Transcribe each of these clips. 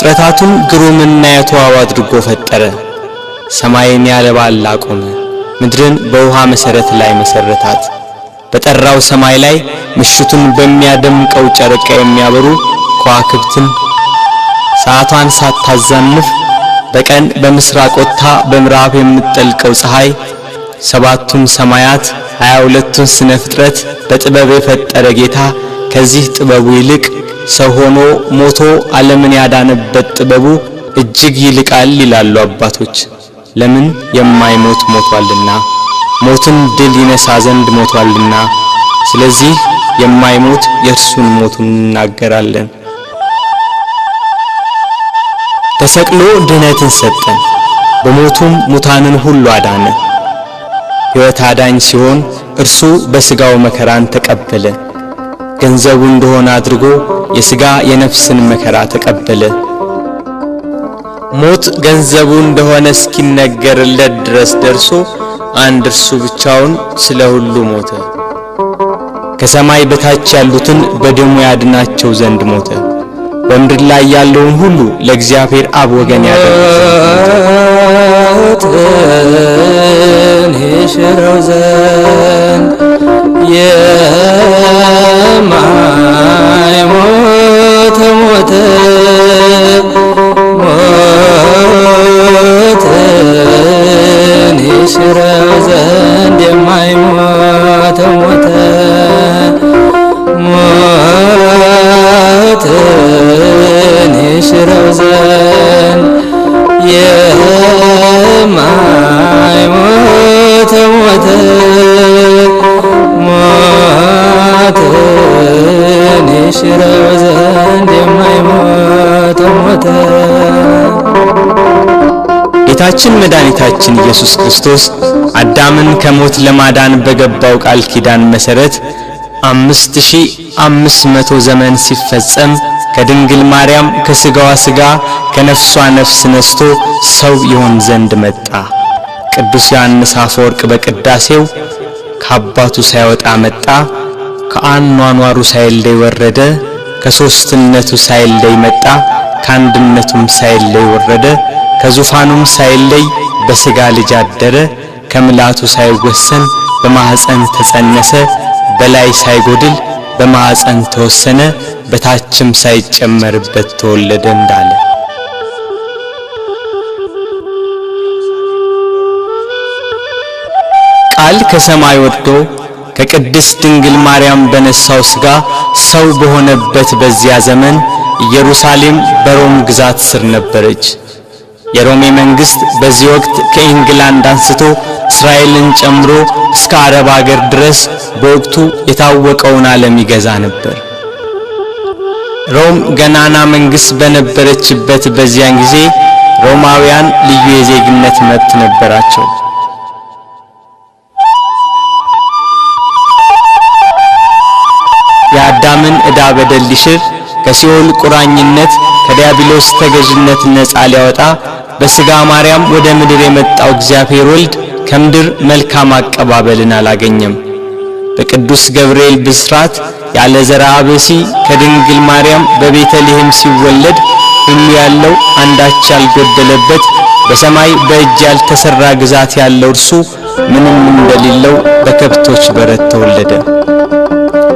ፍጥረታቱን ግሩምና የተዋበ አድርጎ ፈጠረ። ሰማይን ያለ ባል አቆመ፣ ምድርን በውሃ መሰረት ላይ መሰረታት። በጠራው ሰማይ ላይ ምሽቱን በሚያደምቀው ጨረቃ የሚያበሩ ከዋክብትን ሰዓቷን ሳታዛንፍ በቀን በምስራቅ ወጥታ በምዕራብ የምትጠልቀው ፀሐይ፣ ሰባቱን ሰማያት 22ቱን ስነ ፍጥረት በጥበብ የፈጠረ ጌታ ከዚህ ጥበቡ ይልቅ ሰው ሆኖ ሞቶ ዓለምን ያዳነበት ጥበቡ እጅግ ይልቃል ይላሉ አባቶች። ለምን? የማይሞት ሞቷልና፣ ሞትን ድል ይነሳ ዘንድ ሞቷልና። ስለዚህ የማይሞት የእርሱን ሞቱን እናገራለን። ተሰቅሎ ድህነትን ሰጠን፣ በሞቱም ሙታንን ሁሉ አዳነ። ሕይወት አዳኝ ሲሆን እርሱ በሥጋው መከራን ተቀበለ። ገንዘቡ እንደሆነ አድርጎ የሥጋ የነፍስን መከራ ተቀበለ። ሞት ገንዘቡ እንደሆነ እስኪነገርለት ድረስ ደርሶ አንድ እርሱ ብቻውን ስለ ሁሉ ሞተ። ከሰማይ በታች ያሉትን በደሙ ያድናቸው ዘንድ ሞተ። በምድር ላይ ያለውን ሁሉ ለእግዚአብሔር አብ ወገን ሞትን ይሽረው ዘንድ የማይሞት ሞተ፣ ሞትን ይሽረው ዘንድ የማይሞት ሞተ፣ ሞትን ይሽረው ዘንድ የማይሞት ሞተ፣ ሞትን ይሽረው ዘንድ የማይሞት ሞተ። ጌታችን መድኃኒታችን ኢየሱስ ክርስቶስ አዳምን ከሞት ለማዳን በገባው ቃል ኪዳን መሠረት 5500 ዘመን ሲፈጸም ከድንግል ማርያም ከሥጋዋ ሥጋ ከነፍሷ ነፍስ ነስቶ ሰው ይሆን ዘንድ መጣ። ቅዱስ ዮሐንስ አፈወርቅ በቅዳሴው ከአባቱ ሳይወጣ መጣ፣ ከአኗኗሩ ሳይለይ ወረደ፣ ከሦስትነቱ ሳይለይ መጣ፣ ከአንድነቱም ሳይለይ ወረደ፣ ከዙፋኑም ሳይለይ በሥጋ ልጅ አደረ፣ ከምልአቱ ሳይወሰን በማኅፀን ተጸነሰ፣ በላይ ሳይጎድል በማኅፀን ተወሰነ፣ በታችም ሳይጨመርበት ተወለደ እንዳለ ቃል ከሰማይ ወርዶ ከቅድስት ድንግል ማርያም በነሳው ሥጋ ሰው በሆነበት በዚያ ዘመን ኢየሩሳሌም በሮም ግዛት ስር ነበረች። የሮሜ መንግስት በዚህ ወቅት ከኢንግላንድ አንስቶ እስራኤልን ጨምሮ እስከ አረብ አገር ድረስ በወቅቱ የታወቀውን ዓለም ይገዛ ነበር። ሮም ገናና መንግስት በነበረችበት በዚያን ጊዜ ሮማውያን ልዩ የዜግነት መብት ነበራቸው። የአዳምን ዕዳ በደል ሊሽር፣ ከሲኦል ቁራኝነት ከዲያብሎስ ተገዥነት ነፃ ሊያወጣ በሥጋ ማርያም ወደ ምድር የመጣው እግዚአብሔር ወልድ ከምድር መልካም አቀባበልን አላገኘም። በቅዱስ ገብርኤል ብስራት ያለ ዘርአ ብእሲ ከድንግል ማርያም በቤተልሔም ሲወለድ ሁሉ ያለው አንዳች ያልጎደለበት በሰማይ በእጅ ያልተሰራ ግዛት ያለው እርሱ ምንም እንደሌለው በከብቶች በረት ተወለደ።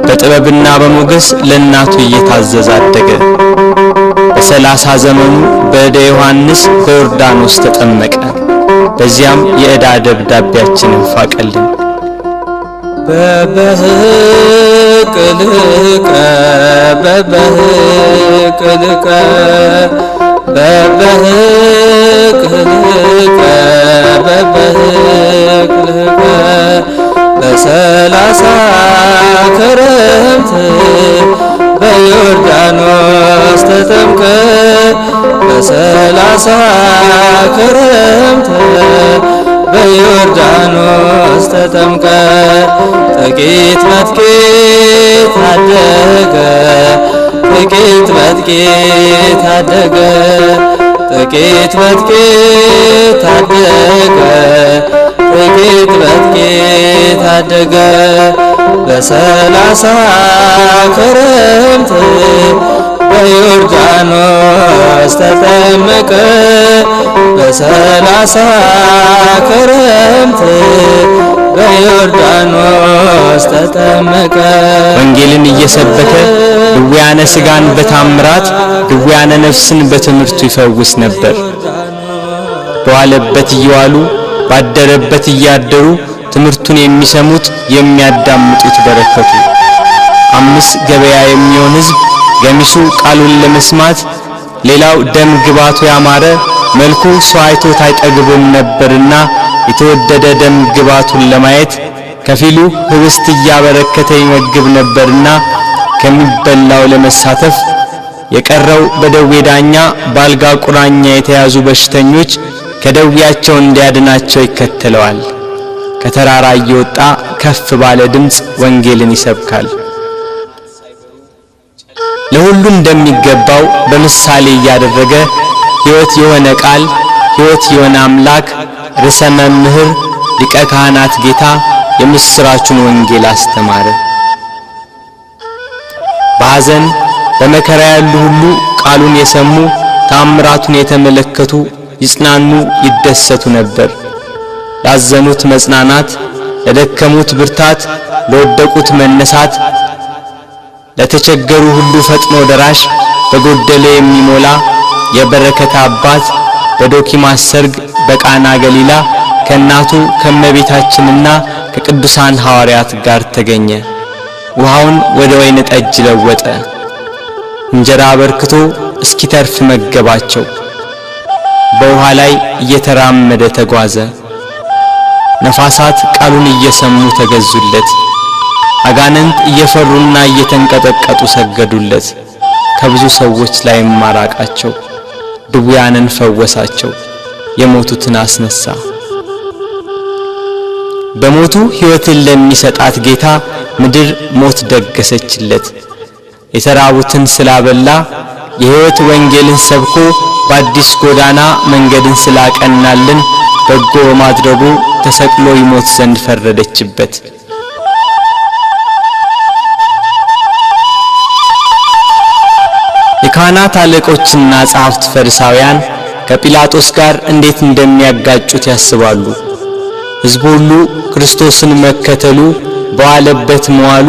በጥበብና በሞገስ ለእናቱ እየታዘዘ አደገ። በ30 ዘመኑ በዕደ ዮሐንስ በዮርዳኖስ ተጠመቀ። በዚያም የዕዳ ደብዳቤያችንን ፋቀልን። በበህቅልቀ በበህቅልቀ በበህቅልቀ በበህቅልቀ በ30 ክረምት በዮርዳኖስ ተጠምቀ በ30 ክረምት በዮርዳኖስ ተጠምቀ ጥቂት በጥቂት አደገ ጥቂት በጥቂት አደገ ጥቂት በጥቂት አደገ ጥቂት በጥቂት አደገ በ30 ክረምት በዮርዳኖስ ተጠመቀ በ30 ክረምት በዮርዳኖስ ተጠመቀ። ወንጌልን እየሰበከ ድውያነ ሥጋን በታምራት ድውያነ ነፍስን በትምህርቱ ይፈውስ ነበር። በዋለበት እየዋሉ ባደረበት እያደሩ ትምህርቱን የሚሰሙት የሚያዳምጡት በረከቱ። 5 ገበያ የሚሆን ሕዝብ ገሚሱ ቃሉን ለመስማት ሌላው ደም ግባቱ ያማረ መልኩ ሰው አይቶት አይጠግብም ነበርና የተወደደ ደም ግባቱን ለማየት ከፊሉ ህብስት እያበረከተ ይመግብ ነበርና ከሚበላው ለመሳተፍ የቀረው በደዌ ዳኛ ባልጋ ቁራኛ የተያዙ በሽተኞች ከደዌያቸው እንዲያድናቸው ይከተለዋል። ከተራራ እየወጣ ከፍ ባለ ድምፅ ወንጌልን ይሰብካል። ለሁሉ እንደሚገባው በምሳሌ እያደረገ ሕይወት የሆነ ቃል ሕይወት የሆነ አምላክ ርዕሰ መምህር ሊቀ ካህናት ጌታ የምስራቹን ወንጌል አስተማረ። በሐዘን በመከራ ያሉ ሁሉ ቃሉን የሰሙ ታምራቱን የተመለከቱ ይጽናኑ ይደሰቱ ነበር። ላዘኑት መጽናናት፣ ለደከሙት ብርታት፣ ለወደቁት መነሳት፣ ለተቸገሩ ሁሉ ፈጥኖ ደራሽ በጎደለ የሚሞላ የበረከት አባት በዶኪማስ ሰርግ በቃና ገሊላ ከእናቱ ከመቤታችንና ከቅዱሳን ሐዋርያት ጋር ተገኘ። ውሃውን ወደ ወይን ጠጅ ለወጠ። እንጀራ አበርክቶ እስኪተርፍ መገባቸው። በውሃ ላይ እየተራመደ ተጓዘ። ነፋሳት ቃሉን እየሰሙ ተገዙለት። አጋንንት እየፈሩና እየተንቀጠቀጡ ሰገዱለት። ከብዙ ሰዎች ላይ ማራቃቸው። ድውያንን ፈወሳቸው። የሞቱትን አስነሳ። በሞቱ ሕይወትን ለሚሰጣት ጌታ ምድር ሞት ደገሰችለት። የተራቡትን ስላበላ የሕይወት ወንጌልን ሰብኮ በአዲስ ጎዳና መንገድን ስላቀናልን በጎ በማድረጉ ተሰቅሎ ይሞት ዘንድ ፈረደችበት። የካህናት አለቆችና ጸሐፍት ፈሪሳውያን ከጲላጦስ ጋር እንዴት እንደሚያጋጩት ያስባሉ። ሕዝቡ ሁሉ ክርስቶስን መከተሉ፣ በዋለበት መዋሉ፣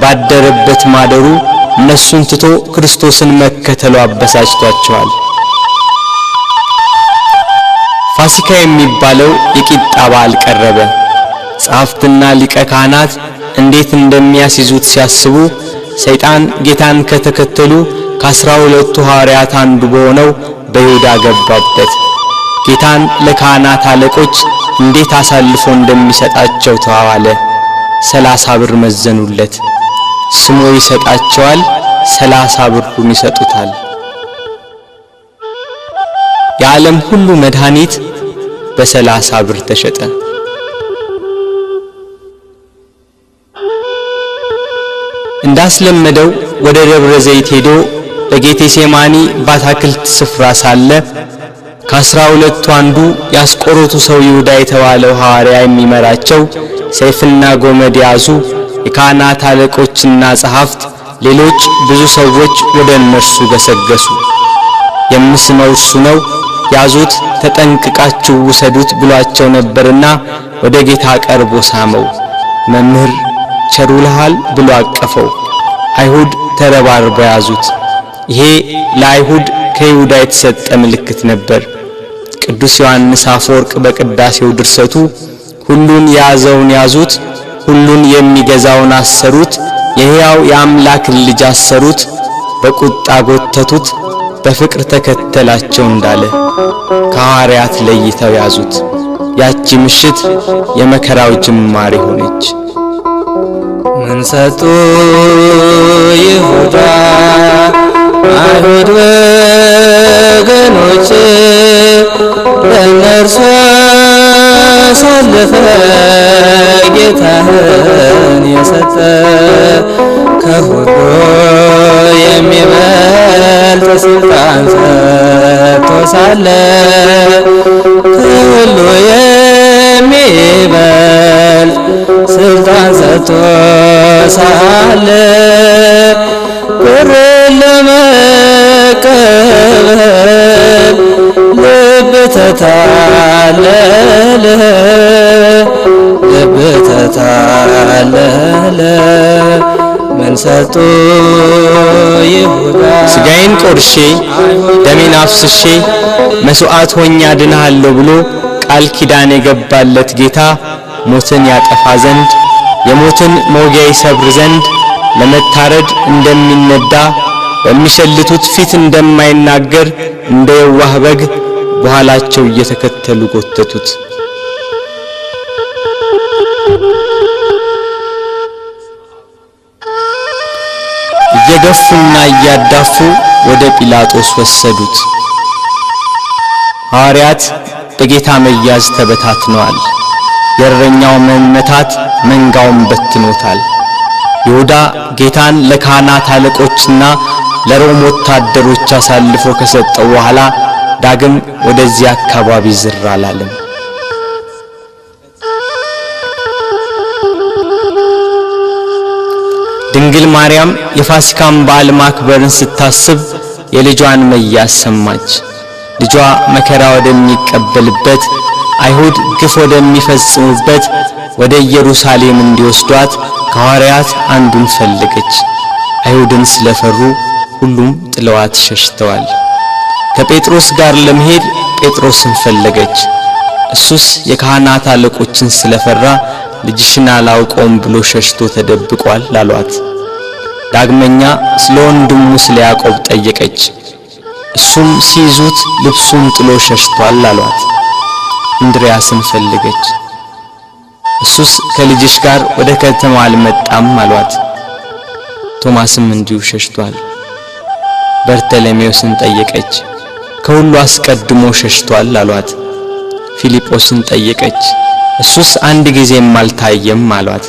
ባደረበት ማደሩ እነሱን ትቶ ክርስቶስን መከተሉ አበሳጭቷቸዋል። ፋሲካ የሚባለው የቂጣ በዓል ቀረበ። ጸሐፍትና ሊቀ ካህናት እንዴት እንደሚያስይዙት ሲያስቡ ሰይጣን ጌታን ከተከተሉ ከ12 ሐዋርያት አንዱ በሆነው በይሁዳ ገባበት። ጌታን ለካህናት አለቆች እንዴት አሳልፎ እንደሚሰጣቸው ተዋዋለ። 30 ብር መዘኑለት። ስሞ ይሰጣቸዋል፣ 30 ብሩን ይሰጡታል። የዓለም ሁሉ መድኃኒት በ30 ብር ተሸጠ። እንዳስለመደው ወደ ደብረ ዘይት ሄዶ በጌቴሴማኒ በአትክልት ስፍራ ሳለ ከ12ቱ አንዱ ያስቆሮቱ ሰው ይሁዳ የተባለው ሐዋርያ የሚመራቸው ሰይፍና ጎመድ ያዙ የካህናት አለቆችና ጸሐፍት፣ ሌሎች ብዙ ሰዎች ወደ እነርሱ ገሰገሱ። የምስመው እርሱ ነው፣ ያዙት፣ ተጠንቅቃችሁ ውሰዱት ብሏቸው ነበርና ወደ ጌታ ቀርቦ ሳመው። መምህር ቸሩልሃል ብሎ አቀፈው። አይሁድ ተረባርበው ያዙት። ይሄ ለአይሁድ ከይሁዳ የተሰጠ ምልክት ነበር። ቅዱስ ዮሐንስ አፈወርቅ በቅዳሴው ድርሰቱ ሁሉን የያዘውን ያዙት፣ ሁሉን የሚገዛውን አሰሩት፣ የሕያው የአምላክ ልጅ አሰሩት፣ በቁጣ ጎተቱት፣ በፍቅር ተከተላቸው እንዳለ ከሐዋርያት ለይተው ያዙት። ያቺ ምሽት የመከራው ጅማሬ ሆነች። ምን ሰጡ ይሁዳ አይሁድ ወገኖች ለእነርሱ አሳልፈ ጌታህን የሰጠ ከሁሉ የሚበልጥ ስልጣን ሰጥቶ ሳለ ከሁሉ የሚበልጥ ስልጣን ሰጥቶ ሳለ ብር ለመ ልብተታለለ ምን ሰጡ ይሁዳ ሥጋዬን ቆርሼ ደሜን አፍስሼ መሥዋዕት ሆኜ አድንሃለሁ ብሎ ቃል ኪዳን የገባለት ጌታ ሞትን ያጠፋ ዘንድ የሞትን መውጊያ ይሰብር ዘንድ ለመታረድ እንደሚነዳ በሚሸልቱት ፊት እንደማይናገር እንደ የዋህ በግ በኋላቸው እየተከተሉ ጎተቱት። እየገፉና እያዳፉ ወደ ጲላጦስ ወሰዱት። ሐዋርያት በጌታ መያዝ ተበታትነዋል። የእረኛው መመታት መንጋውን በትኖታል። ይሁዳ ጌታን ለካህናት አለቆችና ለሮም ወታደሮች አሳልፎ ከሰጠው በኋላ ዳግም ወደዚህ አካባቢ ዝር አላለም። ድንግል ማርያም የፋሲካን በዓል ማክበርን ስታስብ የልጇን መያዝ ሰማች። ልጇ መከራ ወደሚቀበልበት አይሁድ ግፍ ወደሚፈጽሙበት ወደ ኢየሩሳሌም እንዲወስዷት ከሐዋርያት አንዱን ፈለገች። አይሁድን ስለፈሩ ሁሉም ጥለዋት ሸሽተዋል። ከጴጥሮስ ጋር ለመሄድ ጴጥሮስን ፈለገች። እሱስ የካህናት አለቆችን ስለፈራ ልጅሽን አላውቀውም ብሎ ሸሽቶ ተደብቋል አሏት። ዳግመኛ ስለ ወንድሙ ስለ ያዕቆብ ጠየቀች። እሱም ሲይዙት ልብሱን ጥሎ ሸሽቷል አሏት። እንድርያስን ፈለገች። እሱስ ከልጅሽ ጋር ወደ ከተማ አልመጣም አሏት። ቶማስም እንዲሁ ሸሽቷል። በርተሎሜዎስን ጠየቀች። ከሁሉ አስቀድሞ ሸሽቷል አሏት። ፊልጶስን ጠየቀች። እሱስ አንድ ጊዜም አልታየም አሏት።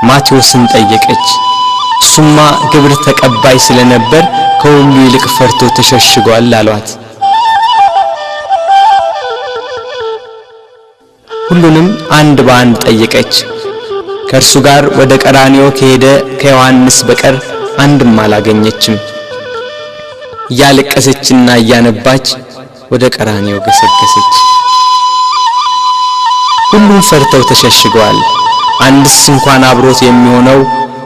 ማቴዎስን ጠየቀች። እሱማ ግብር ተቀባይ ስለነበር ከሁሉ ይልቅ ፈርቶ ተሸሽጓል አሏት። ሁሉንም አንድ በአንድ ጠየቀች። ከእርሱ ጋር ወደ ቀራንዮ ከሄደ ከዮሐንስ በቀር አንድም አላገኘችም። እያለቀሰችና እያነባች ወደ ቀራንዮ ገሰገሰች። ሁሉም ፈርተው ተሸሽገዋል። አንድስ እንኳን አብሮት የሚሆነው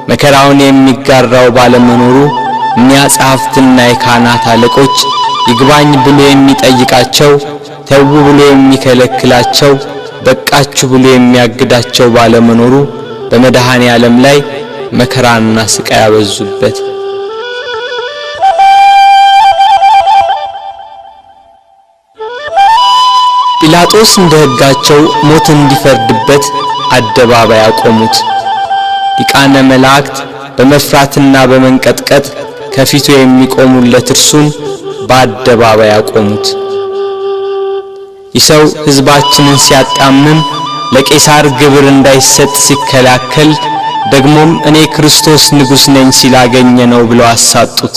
መከራውን የሚጋራው ባለመኖሩ እኒያ ጸሐፍትና የካህናት አለቆች ይግባኝ ብሎ የሚጠይቃቸው፣ ተው ብሎ የሚከለክላቸው፣ በቃችሁ ብሎ የሚያግዳቸው ባለመኖሩ በመድኃኔ ዓለም ላይ መከራና ስቃይ ያበዙበት። ጲላጦስ እንደ ሕጋቸው ሞት እንዲፈርድበት አደባባይ አቆሙት። ሊቃነ መላእክት በመፍራትና በመንቀጥቀጥ ከፊቱ የሚቆሙለት እርሱን በአደባባይ አቆሙት። ይህ ሰው ሕዝባችንን ሲያጣምም ለቄሳር ግብር እንዳይሰጥ ሲከላከል ደግሞም እኔ ክርስቶስ ንጉሥ ነኝ ሲላገኘ ነው ብለው አሳጡት።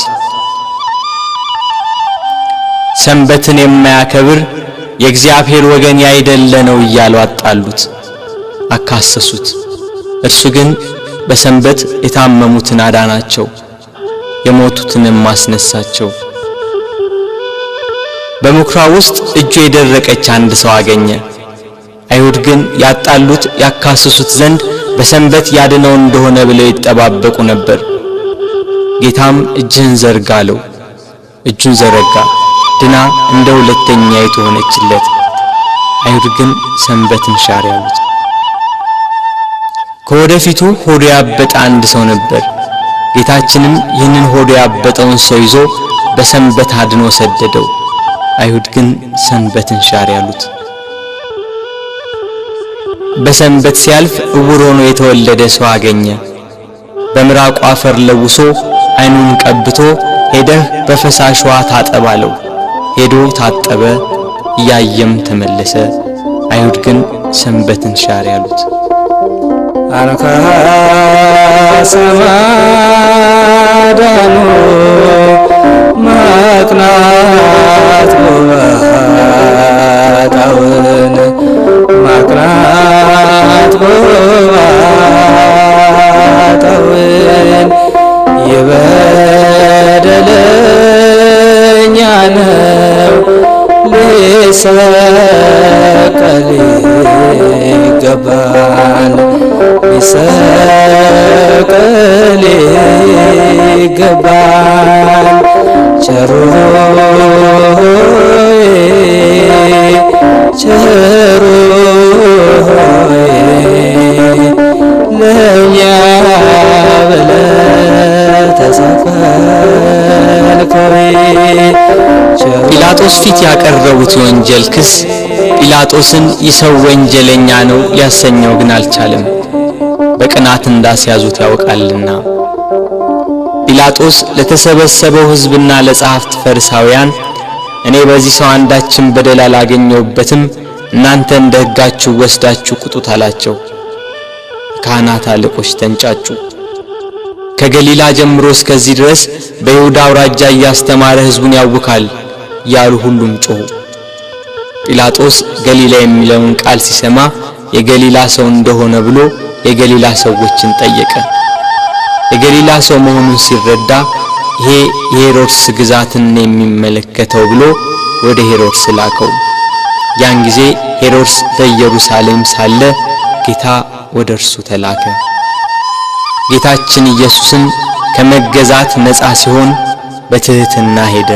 ሰንበትን የማያከብር የእግዚአብሔር ወገን ያይደለ ነው እያሉ አጣሉት፣ አካሰሱት። እርሱ ግን በሰንበት የታመሙትን አዳናቸው፣ የሞቱትንም ማስነሳቸው። በምኵራብ ውስጥ እጁ የደረቀች አንድ ሰው አገኘ። አይሁድ ግን ያጣሉት ያካሰሱት ዘንድ በሰንበት ያድነው እንደሆነ ብለው ይጠባበቁ ነበር። ጌታም እጅህን ዘርጋ አለው። እጁን ዘረጋ፣ ድና እንደ ሁለተኛይቱ ሆነችለት። አይሁድ ግን ሰንበትን ሻር ያሉት። ከወደፊቱ ሆዱ ያበጠ አንድ ሰው ነበር። ጌታችንም ይህንን ሆዱ ያበጠውን ሰው ይዞ በሰንበት አድኖ ሰደደው። አይሁድ ግን ሰንበትን ሻር ያሉት። በሰንበት ሲያልፍ ዕውር ሆኖ የተወለደ ሰው አገኘ። በምራቁ አፈር ለውሶ ዓይኑን ቀብቶ ሄደህ በፈሳሽ ውሃ ታጠብ አለው። ሄዶ ታጠበ፣ እያየም ተመለሰ። አይሁድ ግን ሰንበትን ሻር ያሉት። አንካ ሰማዳኑ ማቅናት ጎባጣውን ማቅናት ጎባጣውን የበደለኛ ነው ሊሰቀል ይገባል ሊሰቀል ይገባል ቸሩ ቸሩ ለእኛ ብለህ ተሰቀልከው። ጲላጦስ ፊት ያቀረቡት የወንጀል ክስ ጲላጦስን ይህ ሰው ወንጀለኛ ነው ሊያሰኘው ግን አልቻለም፣ በቅናት እንዳስያዙት ያውቃልና። ጲላጦስ ለተሰበሰበው ሕዝብና ለጸሐፍት ፈሪሳውያን እኔ በዚህ ሰው አንዳችን በደል አላገኘሁበትም፣ እናንተ እንደ ሕጋችሁ ወስዳችሁ ቁጡት አላቸው። ካህናት አለቆች ተንጫጩ። ከገሊላ ጀምሮ እስከዚህ ድረስ በይሁዳ አውራጃ እያስተማረ ሕዝቡን ያውካል ያሉ ሁሉም ጮኹ። ጲላጦስ ገሊላ የሚለውን ቃል ሲሰማ የገሊላ ሰው እንደሆነ ብሎ የገሊላ ሰዎችን ጠየቀ። የገሊላ ሰው መሆኑን ሲረዳ ይሄ የሄሮድስ ግዛትን የሚመለከተው ብሎ ወደ ሄሮድስ ላከው። ያን ጊዜ ሄሮድስ በኢየሩሳሌም ሳለ ጌታ ወደ እርሱ ተላከ። ጌታችን ኢየሱስም ከመገዛት ነፃ ሲሆን በትሕትና ሄደ።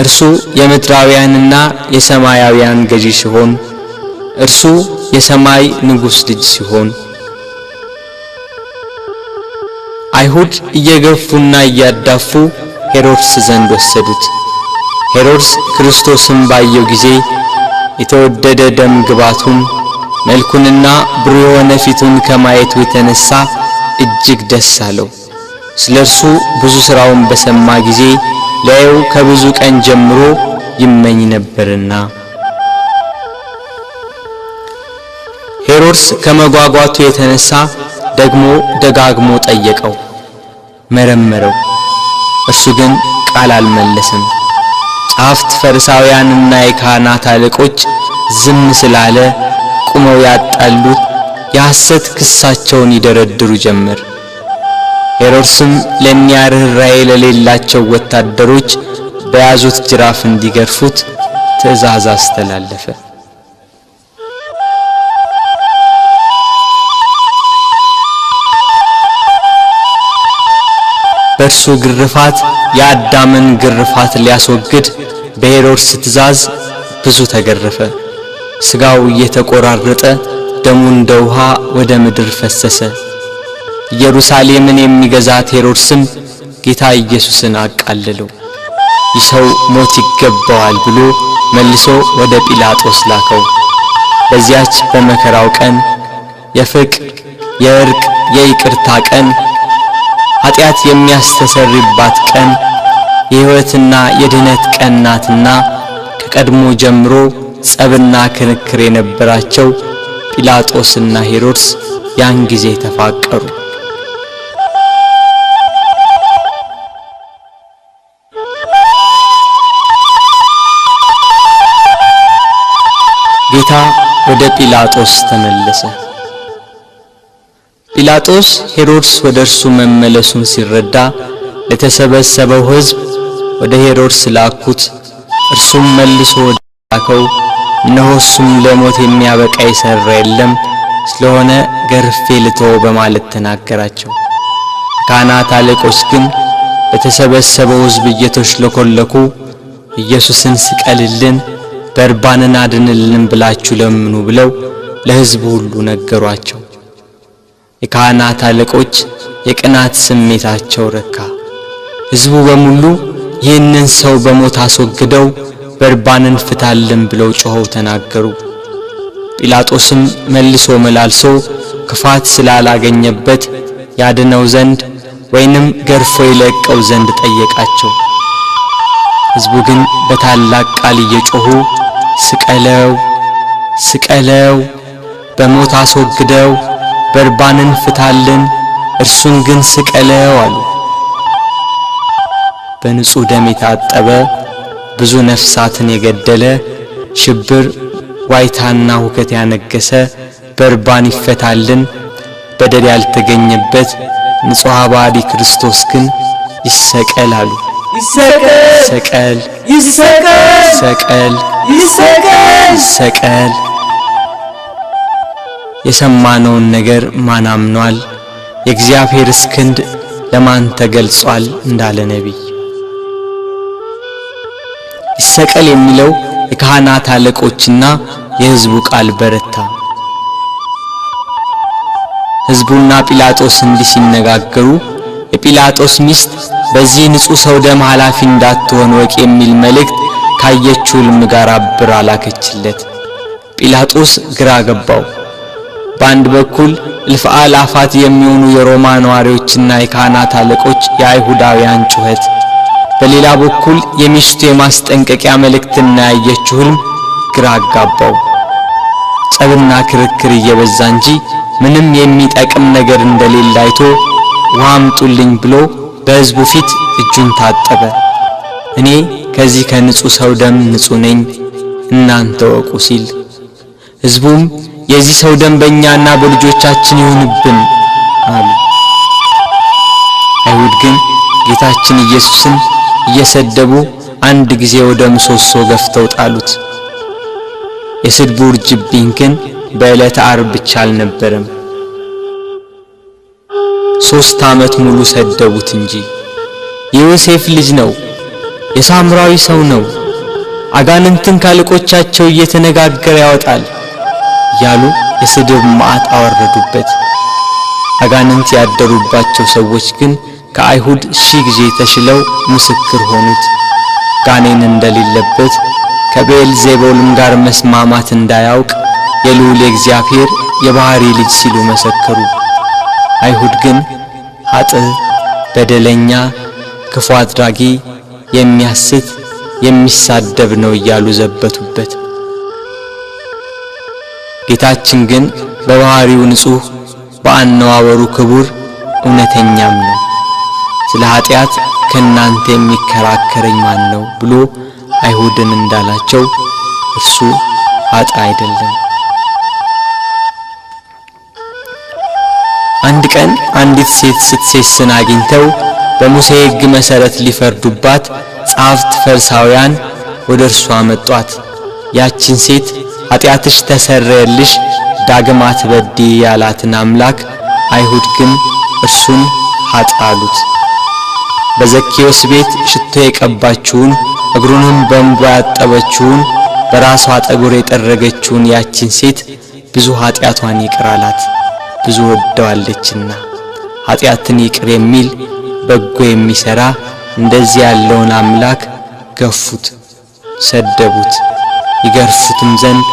እርሱ የምድራውያንና የሰማያውያን ገዢ ሲሆን እርሱ የሰማይ ንጉሥ ልጅ ሲሆን አይሁድ እየገፉና እያዳፉ ሄሮድስ ዘንድ ወሰዱት። ሄሮድስ ክርስቶስን ባየው ጊዜ የተወደደ ደም ግባቱን መልኩንና ብሩህ የሆነ ፊቱን ከማየቱ የተነሳ እጅግ ደስ አለው። ስለ እርሱ ብዙ ሥራውን በሰማ ጊዜ ሊያየው ከብዙ ቀን ጀምሮ ይመኝ ነበርና። ሄሮድስ ከመጓጓቱ የተነሳ ደግሞ ደጋግሞ ጠየቀው፣ መረመረው። እርሱ ግን ቃል አልመለሰም። ጸሐፍት ፈሪሳውያንና የካህናት አለቆች ዝም ስላለ ቁመው ያጣሉት የሐሰት ክሳቸውን ይደረድሩ ጀመር። ሄሮድስም ለእኒያ ርኅራኄ ለሌላቸው ወታደሮች በያዙት ጅራፍ እንዲገርፉት ትእዛዝ አስተላለፈ። በእርሱ ግርፋት የአዳምን ግርፋት ሊያስወግድ በሄሮድስ ትእዛዝ ብዙ ተገረፈ። ሥጋው እየተቆራረጠ ደሙ እንደ ውሃ ወደ ምድር ፈሰሰ። ኢየሩሳሌምን የሚገዛት ሄሮድስም ጌታ ኢየሱስን አቃለለው። ይህ ሰው ሞት ይገባዋል ብሎ መልሶ ወደ ጲላጦስ ላከው። በዚያች በመከራው ቀን የፍቅር፣ የእርቅ፣ የይቅርታ ቀን፣ ኃጢአት የሚያስተሰርይባት ቀን፣ የሕይወትና የድኅነት ቀን ናትና ከቀድሞ ጀምሮ ጸብና ክርክር የነበራቸው ጲላጦስና ሄሮድስ ያን ጊዜ ተፋቀሩ። ጌታ ወደ ጲላጦስ ተመለሰ። ጲላጦስ ሄሮድስ ወደ እርሱ መመለሱን ሲረዳ ለተሰበሰበው ሕዝብ ወደ ሄሮድስ ላኩት። እርሱም መልሶ ወደ ላከው እነሆ እሱም ለሞት የሚያበቃ የሠራ የለም፣ ስለሆነ ገርፌ ልተወው በማለት ተናገራቸው። ካህናት አለቆች ግን በተሰበሰበው ሕዝብ እየተሽለኮለኩ ኢየሱስን ስቀልልን፣ በርባንን አድንልን ብላችሁ ለምኑ ብለው ለሕዝቡ ሁሉ ነገሯቸው። የካህናት አለቆች የቅናት ስሜታቸው ረካ። ሕዝቡ በሙሉ ይህንን ሰው በሞት አስወግደው በርባንን ፍታልን ብለው ጮኸው ተናገሩ። ጲላጦስም መልሶ መላልሶ ክፋት ስላላገኘበት ያድነው ዘንድ ወይንም ገርፎ ይለቀው ዘንድ ጠየቃቸው። ሕዝቡ ግን በታላቅ ቃል እየጮኹ ስቀለው፣ ስቀለው፣ በሞት አስወግደው፣ በርባንን ፍታልን፣ እርሱን ግን ስቀለው አሉ። በንጹሕ ደም የታጠበ ብዙ ነፍሳትን የገደለ ሽብር፣ ዋይታና ሁከት ያነገሰ በርባን ይፈታልን፣ በደል ያልተገኘበት ንጹሕ ባዲ ክርስቶስ ግን ይሰቀል አሉ። ይሰቀል፣ ይሰቀል፣ ይሰቀል፣ ይሰቀል። የሰማነውን ነገር ማን አምኗል? የእግዚአብሔርስ ክንድ ለማን ተገልጿል? እንዳለ ነቢይ ይሰቀል የሚለው የካህናት አለቆችና የሕዝቡ ቃል በረታ። ሕዝቡና ጲላጦስ እንዲህ ሲነጋገሩ የጲላጦስ ሚስት በዚህ ንጹሕ ሰው ደም ኃላፊ እንዳትሆን ወቅ የሚል መልእክት ካየችው ሕልም ጋር አብራ ላከችለት። ጲላጦስ ግራ ገባው። በአንድ በኩል እልፍ አእላፋት የሚሆኑ የሮማ ነዋሪዎችና የካህናት አለቆች የአይሁዳውያን ጩኸት፣ በሌላ በኩል የሚስቱ የማስጠንቀቂያ መልእክትና ያየችው ሕልም ግራ አጋባው። ጸብና ክርክር እየበዛ እንጂ ምንም የሚጠቅም ነገር እንደሌለ አይቶ ውሃ አምጡልኝ ብሎ በሕዝቡ ፊት እጁን ታጠበ። እኔ ከዚህ ከንጹሕ ሰው ደም ንጹሕ ነኝ፣ እናንተ ወቁ ሲል፣ ሕዝቡም የዚህ ሰው ደም በእኛና በልጆቻችን ይሁንብን አሉ። አይሁድ ግን ጌታችን ኢየሱስን እየሰደቡ አንድ ጊዜ ወደ ምሰሶ ገፍተው ጣሉት። የስድቡ ውርጅብኝ ግን በዕለተ ዓርብ ብቻ አልነበረም፣ 3 ዓመት ሙሉ ሰደቡት እንጂ። የዮሴፍ ልጅ ነው፣ የሳምራዊ ሰው ነው፣ አጋንንትን ካለቆቻቸው እየተነጋገረ ያወጣል ያሉ የስድብ መዓት አወረዱበት። አጋንንት ያደሩባቸው ሰዎች ግን ከአይሁድ 1000 ጊዜ ተሽለው ምስክር ሆኑት። ጋኔን እንደሌለበት ከቤልዜቡልም ጋር መስማማት እንዳያውቅ የልዑል እግዚአብሔር የባሕሪ ልጅ ሲሉ መሰከሩ። አይሁድ ግን ኃጥእ፣ በደለኛ፣ ክፉ አድራጊ፣ የሚያስት፣ የሚሳደብ ነው እያሉ ዘበቱበት። ጌታችን ግን በባሕሪው ንጹሕ፣ በአነዋወሩ ክቡር፣ እውነተኛም ነው። ስለ ኃጢአት ከእናንተ የሚከራከረኝ ማን ነው ብሎ አይሁድን እንዳላቸው እርሱ ኃጥእ አይደለም። አንድ ቀን አንዲት ሴት ስትሴስን አግኝተው በሙሴ ሕግ መሠረት ሊፈርዱባት ጸሐፍት ፈሪሳውያን ወደ እርሷ መጧት። ያችን ሴት ኃጢአትሽ ተሰረየልሽ፣ ዳግም አትበድዪ ያላትን አምላክ አይሁድ ግን እርሱን ኃጥእ አሉት። በዘኬዎስ ቤት ሽቶ የቀባችውን እግሩንም በእንባ ያጠበችውን በራሷ ጠጉር የጠረገችውን ያችን ሴት ብዙ ኃጢአቷን ይቅር አላት፣ ብዙ ወደዋለችና። ኃጢአትን ይቅር የሚል በጎ የሚሠራ እንደዚህ ያለውን አምላክ ገፉት፣ ሰደቡት። ይገርፉትም ዘንድ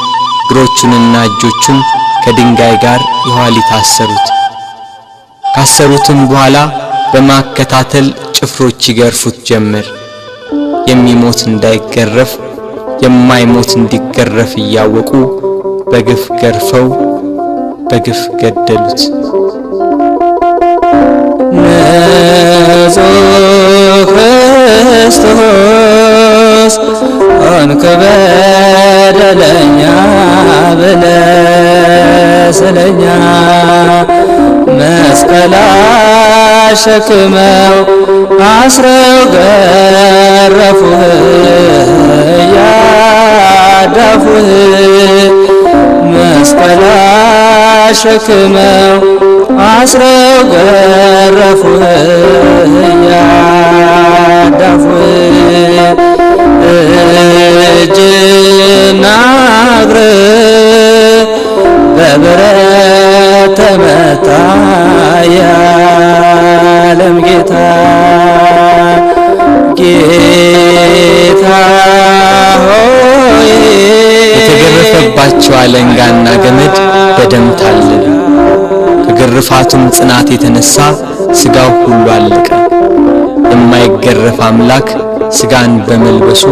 እግሮቹንና እጆቹን ከድንጋይ ጋር የኋሊት አሰሩት። ካሰሩትም በኋላ በማከታተል ጭፍሮች ይገርፉት ጀመር። የሚሞት እንዳይገረፍ የማይሞት እንዲገረፍ እያወቁ በግፍ ገርፈው በግፍ ገደሉት። ንጹሕ ክርስቶስ ሆንክ በደለኛ ብለህ ስለኛ መስቀል አሸክመው አስረው ገረፉህ እያዳፉህ መስቀል አሸክመው አስረው ገረፉህ እያዳፉህ እጅና እግርህ በብረት ተመታ የዓለም ጌታ ጌታ ሆይ የተገረፈባቸው አለንጋና ገመድ በደም ታለለ። ከግርፋቱም ጽናት የተነሳ ሥጋው ሁሉ አለቀ። የማይገረፍ አምላክ ሥጋን በመልበሱ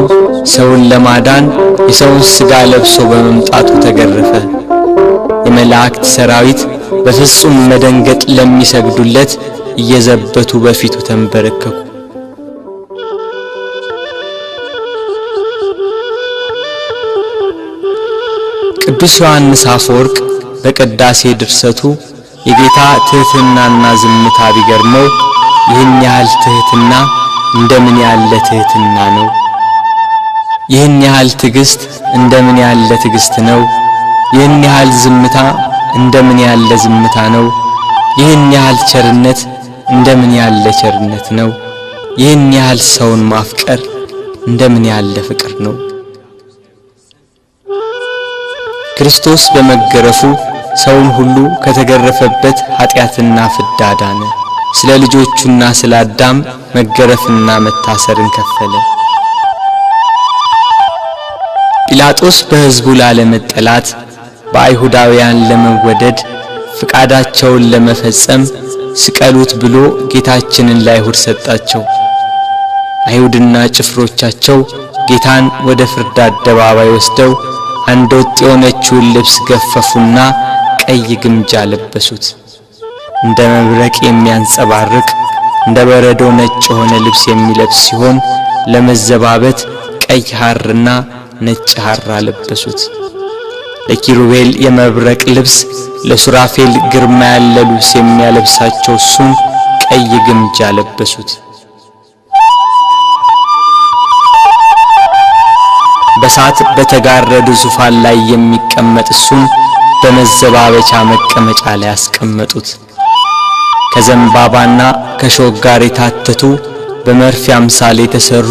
ሰውን ለማዳን የሰውን ሥጋ ለብሶ በመምጣቱ ተገረፈ። የመላእክት ሰራዊት በፍጹም መደንገጥ ለሚሰግዱለት እየዘበቱ በፊቱ ተንበረከኩ። ቅዱስ ዮሐንስ አፈወርቅ በቅዳሴ ድርሰቱ የጌታ ትሕትናና ዝምታ ቢገርመው ይህን ያህል ትሕትና እንደምን ያለ ትሕትና ነው! ይህን ያህል ትዕግስት እንደምን ያለ ትዕግስት ነው! ይህን ያህል ዝምታ እንደምን ያለ ዝምታ ነው! ይህን ያህል ቸርነት እንደምን ያለ ቸርነት ነው! ይህን ያህል ሰውን ማፍቀር እንደምን ያለ ፍቅር ነው! ክርስቶስ በመገረፉ ሰውን ሁሉ ከተገረፈበት ኃጢአትና ፍዳ ዳነ። ስለ ልጆቹና ስለ አዳም መገረፍና መታሰርን ከፈለ። ጲላጦስ በሕዝቡ ላለመጠላት በአይሁዳውያን ለመወደድ ፍቃዳቸውን ለመፈጸም ስቀሉት ብሎ ጌታችንን ለአይሁድ ሰጣቸው። አይሁድና ጭፍሮቻቸው ጌታን ወደ ፍርድ አደባባይ ወስደው አንድ ወጥ የሆነችውን ልብስ ገፈፉና ቀይ ግምጃ ለበሱት። እንደ መብረቅ የሚያንጸባርቅ እንደ በረዶ ነጭ የሆነ ልብስ የሚለብስ ሲሆን ለመዘባበት ቀይ ሐርና ነጭ ሐር አለበሱት። ለኪሩቤል የመብረቅ ልብስ፣ ለሱራፌል ግርማ ያለ ልብስ የሚያለብሳቸው እሱን ቀይ ግምጃ ለበሱት። በሳት በተጋረደ ዙፋን ላይ የሚቀመጥ እሱን በመዘባበቻ መቀመጫ ላይ ያስቀመጡት። ከዘንባባና ከሾህ ጋር የታተቱ በመርፌ አምሳል የተሰሩ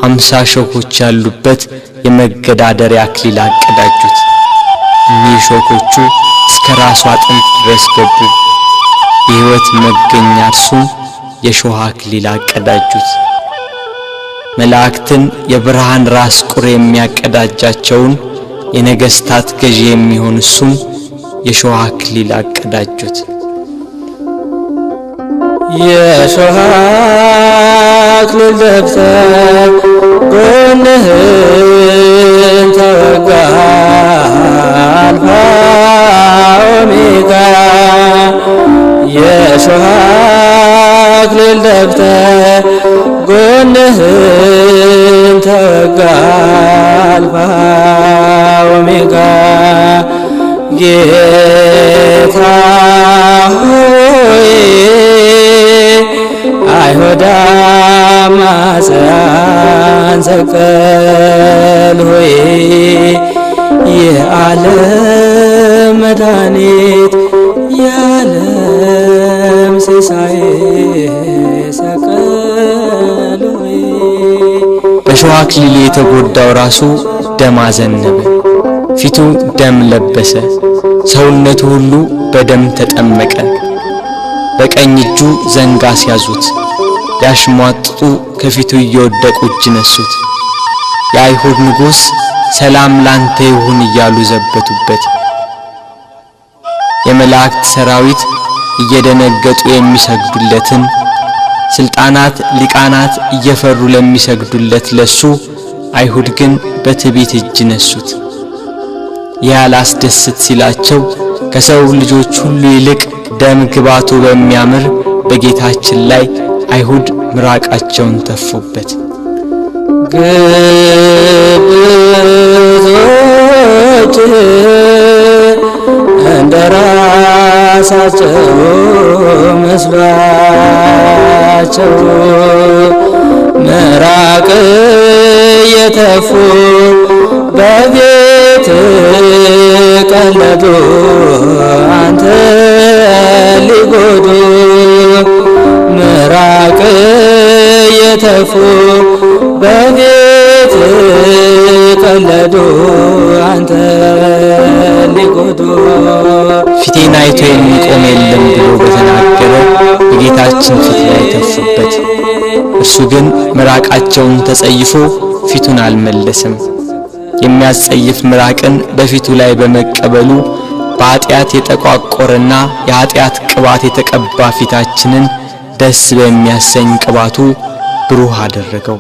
50 ሾኮች ያሉበት የመገዳደሪያ አክሊል አቀዳጁት። እኒህ ሾኮቹ እስከ ራሱ አጥንት ድረስ ገቡ። የሕይወት መገኛ እርሱን የሾህ አክሊል አቀዳጁት። መላእክትን የብርሃን ራስ ቁር የሚያቀዳጃቸውን የነገሥታት ገዢ የሚሆን እሱን የሾህ አክሊል አቀዳጁት። የሾህ አክሊል ደፍተህ ጎንህን ተወጋ አልፋ ኦሜጋ። የሾህ አክሊል ደፍተህ ጎንህን ተወጋ አልፋ ኦሜጋ። ጌታ ሆይ አይሁድ አማጽያን ሰቀል ሆይ የዓለም መድኃኒት የዓለም ሲሳይ ሰቀል ሆይ። በሾህ አክሊል የተጎዳው ራሱ ደም አዘነበ፣ ፊቱ ደም ለበሰ፣ ሰውነቱ ሁሉ በደም ተጠመቀ። በቀኝ እጁ ዘንግ አስያዙት፣ ያሽሟጥጡ ከፊቱ እየወደቁ እጅ ነሱት። የአይሁድ ንጉሥ ሰላም ላንተ ይሁን እያሉ ዘበቱበት። የመላእክት ሰራዊት እየደነገጡ የሚሰግዱለትን፣ ስልጣናት ሊቃናት እየፈሩ ለሚሰግዱለት ለሱ አይሁድ ግን በትዕቢት እጅ ነሱት። ያላስደስት ሲላቸው ከሰው ልጆች ሁሉ ይልቅ ደም ግባቱ በሚያምር በጌታችን ላይ አይሁድ ምራቃቸውን ተፉበት። ግብዞች እንደራሳቸው መስሏቸው ምራቅ የተፉ በቤት ቀለዱ አንተ ሊጎዱ። ምራቅ የተፉ በቤት ቀለዱ አንተ ሊጎዱ። ፊቴን አይቶ የሚቆም የለም ብሎ በተናገረ በጌታችን ፊት ላይ ተፉበት። እርሱ ግን ምራቃቸውን ተጸይፎ ፊቱን አልመለሰም። የሚያስጸይፍ ምራቅን በፊቱ ላይ በመቀበሉ በኃጢአት የተቋቆረና የኃጢአት ቅባት የተቀባ ፊታችንን ደስ በሚያሰኝ ቅባቱ ብሩህ አደረገው።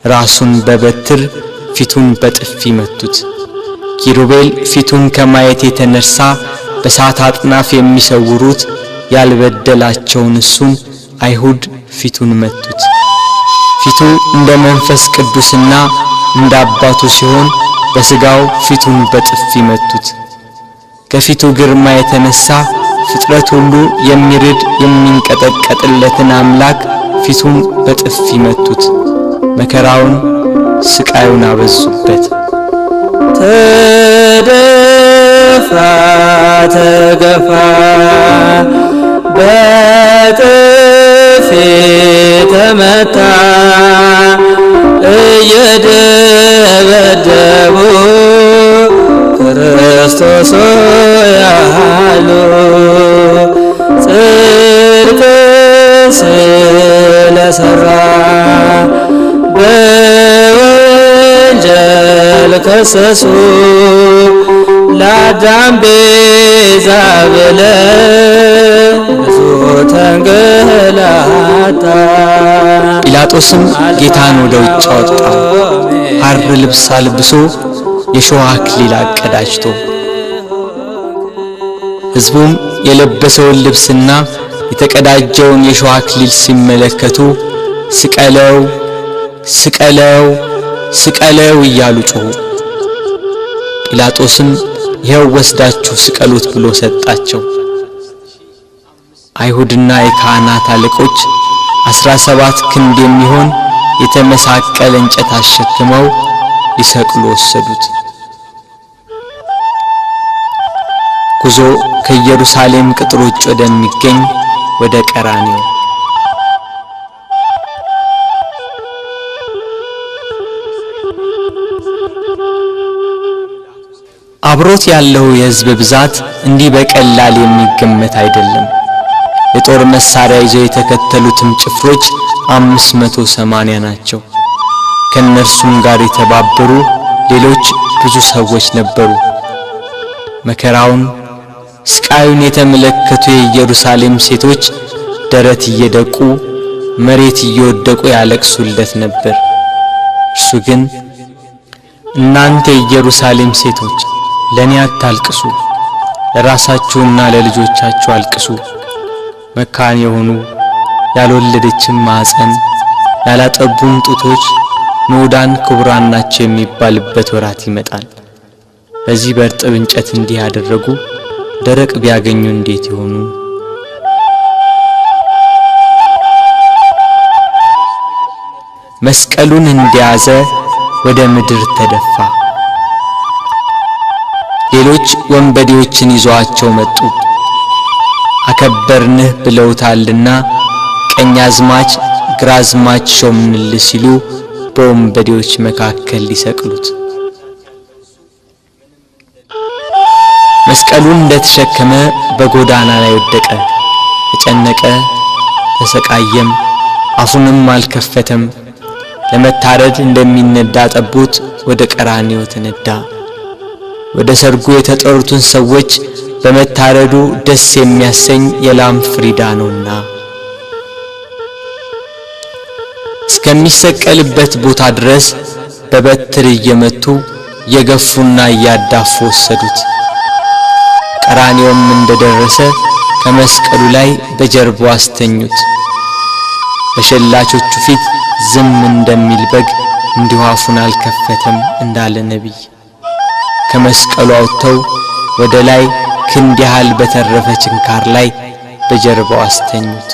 ራሱን በበትር ፊቱን በጥፊ መቱት። ኪሩቤል ፊቱን ከማየት የተነሳ በሳት አጥናፍ የሚሰውሩት ያልበደላቸውን እሱን አይሁድ ፊቱን መቱት። ፊቱ እንደ መንፈስ ቅዱስና እንደ አባቱ ሲሆን በሥጋው ፊቱን በጥፊ መቱት። ከፊቱ ግርማ የተነሳ ፍጥረት ሁሉ የሚርድ የሚንቀጠቀጥለትን አምላክ ፊቱን በጥፊ መቱት። መከራውን ስቃዩን አበዙበት። ተደፋ ተገፋ በጥፊ ተመታ እየደበደቡ ክርስቶስ ያሉ ጽድቅ ስለሰራ በወንጀል ከሰሱ ለአዳም ቤዛ ብለው ብዙ ተንገላታ። ጲላጦስም ጌታን ወደ ውጭ አወጣው፣ ሐር ልብስ አልብሶ የሾህ አክሊል አቀዳጅቶ። ሕዝቡም የለበሰውን ልብስና የተቀዳጀውን የሾህ አክሊል ሲመለከቱ ስቀለው ስቀለው ስቀለው እያሉ ጮኹ። ጲላጦስም ይኸው ወስዳችሁ ስቀሉት ብሎ ሰጣቸው። አይሁድና የካህናት አለቆች 17 ክንድ የሚሆን የተመሳቀለ እንጨት አሸክመው ሊሰቅሉ ወሰዱት። ጉዞ ከኢየሩሳሌም ቅጥር ውጭ ወደሚገኝ ወደ ቀራንዮ። አብሮት ያለው የሕዝብ ብዛት እንዲህ በቀላል የሚገመት አይደለም። የጦር መሳሪያ ይዘው የተከተሉትም ጭፍሮች 580 ናቸው። ከነርሱም ጋር የተባበሩ ሌሎች ብዙ ሰዎች ነበሩ። መከራውን ስቃዩን የተመለከቱ የኢየሩሳሌም ሴቶች ደረት እየደቁ መሬት እየወደቁ ያለቅሱለት ነበር። እርሱ ግን እናንተ የኢየሩሳሌም ሴቶች ለኔ አታልቅሱ፣ ለራሳችሁና ለልጆቻችሁ አልቅሱ። መካን የሆኑ ያልወለደችም ማኅፀን ያላጠቡም ጡቶች ንዑዳን ክቡራን ናቸው የሚባልበት ወራት ይመጣል። በዚህ በእርጥብ እንጨት እንዲህ ያደረጉ ደረቅ ቢያገኙ እንዴት ይሆኑ? መስቀሉን እንደያዘ ወደ ምድር ተደፋ። ሌሎች ወንበዴዎችን ይዘዋቸው መጡ። አከበርንህ ብለውታልና ቀኛዝማች ግራዝማች ሾምንልህ ሲሉ በወንበዴዎች መካከል ሊሰቅሉት። መስቀሉን እንደተሸከመ በጎዳና ላይ ወደቀ፣ ተጨነቀ፣ ተሰቃየም፣ አፉንም አልከፈተም። ለመታረድ እንደሚነዳ ጠቦት ወደ ቀራንዮ ተነዳ። ወደ ሰርጉ የተጠሩትን ሰዎች በመታረዱ ደስ የሚያሰኝ የላም ፍሪዳ ነውና እስከሚሰቀልበት ቦታ ድረስ በበትር እየመቱ እየገፉና እያዳፉ ወሰዱት። ቀራንዮም እንደደረሰ ከመስቀሉ ላይ በጀርባው አስተኙት። በሸላቾቹ ፊት ዝም እንደሚል በግ እንዲሁ አፉን አልከፈተም እንዳለ ነቢይ ከመስቀሉ አውጥተው ወደ ላይ ክንድ ያህል በተረፈ ችንካር ላይ በጀርባው አስተኙት።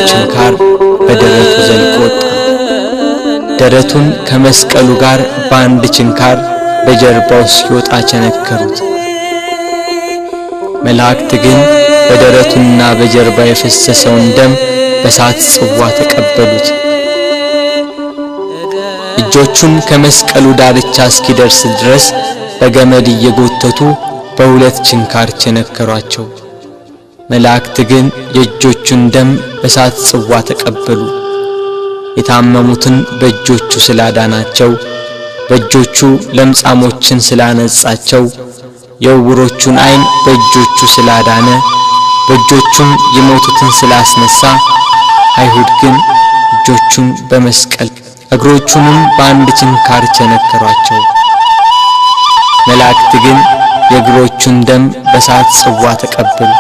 ችንካር በደረቱ ዘልቆ ወጣ። ደረቱን ከመስቀሉ ጋር በአንድ ችንካር በጀርባው ሲወጣ ቸነከሩት። መላእክት ግን በደረቱና በጀርባ የፈሰሰውን ደም በእሳት ጽዋ ተቀበሉት። እጆቹን ከመስቀሉ ዳርቻ እስኪደርስ ድረስ በገመድ እየጎተቱ በሁለት ችንካር ቸነከሯቸው። መላእክት ግን የእጆቹን ደም በእሳት ጽዋ ተቀበሉ። የታመሙትን በእጆቹ ስላዳናቸው፣ በእጆቹ ለምጻሞችን ስላነጻቸው፣ የዕውሮቹን ዓይን በእጆቹ ስላዳነ፣ በእጆቹም የሞቱትን ስላስነሳ፣ አይሁድ ግን እጆቹን በመስቀል እግሮቹንም በአንድ ችንካር ቸነከሯቸው። መላእክት ግን የእግሮቹን ደም በእሳት ጽዋ ተቀበሉ።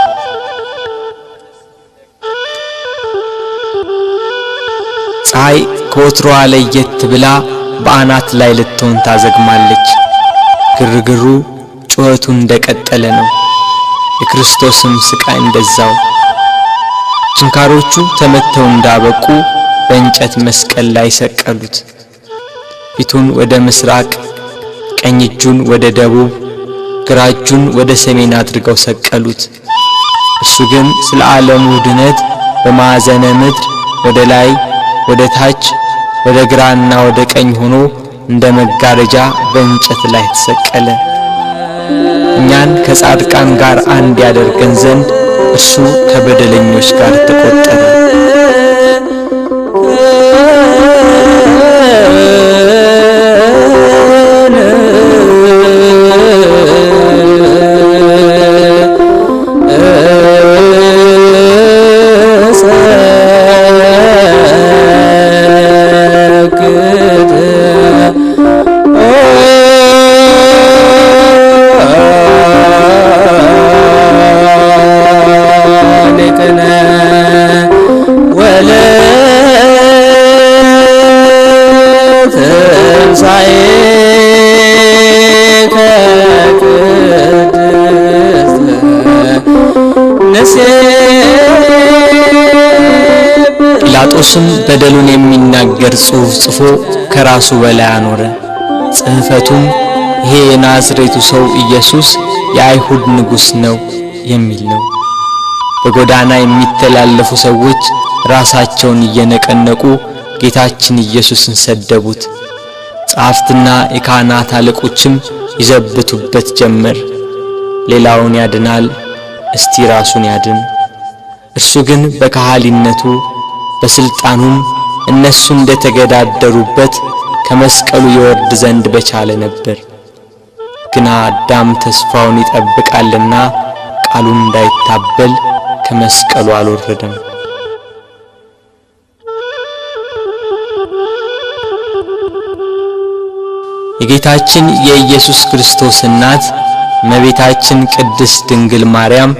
ፀሐይ ከወትሮዋ ለየት ብላ በአናት ላይ ልትሆን ታዘግማለች። ግርግሩ ጩኸቱ እንደቀጠለ ነው። የክርስቶስም ስቃይ እንደዛው። ችንካሮቹ ተመተው እንዳበቁ በእንጨት መስቀል ላይ ሰቀሉት። ፊቱን ወደ ምስራቅ፣ ቀኝ እጁን ወደ ደቡብ፣ ግራ እጁን ወደ ሰሜን አድርገው ሰቀሉት። እርሱ ግን ስለ ዓለሙ ድነት በማዕዘነ ምድር ወደ ላይ ወደ ታች ወደ ግራና ወደ ቀኝ ሆኖ እንደ መጋረጃ በእንጨት ላይ ተሰቀለ። እኛን ከጻድቃን ጋር አንድ ያደርገን ዘንድ እርሱ ከበደለኞች ጋር ተቆጠረ። ጲላጦስም በደሉን የሚናገር ጽሑፍ ጽፎ ከራሱ በላይ አኖረ። ጽሕፈቱም ይሄ የናዝሬቱ ሰው ኢየሱስ የአይሁድ ንጉሥ ነው የሚል ነው። በጎዳና የሚተላለፉ ሰዎች ራሳቸውን እየነቀነቁ ጌታችን ኢየሱስን ሰደቡት። ጸሐፍትና የካህናት አለቆችም ይዘብቱበት ጀመር። ሌላውን ያድናል፣ እስቲ ራሱን ያድን። እርሱ ግን በካህሊነቱ በስልጣኑም እነሱ እንደተገዳደሩበት ከመስቀሉ ይወርድ ዘንድ በቻለ ነበር። ግና አዳም ተስፋውን ይጠብቃልና ቃሉን እንዳይታበል ከመስቀሉ አልወረደም። የጌታችን የኢየሱስ ክርስቶስ እናት እመቤታችን ቅድስት ድንግል ማርያም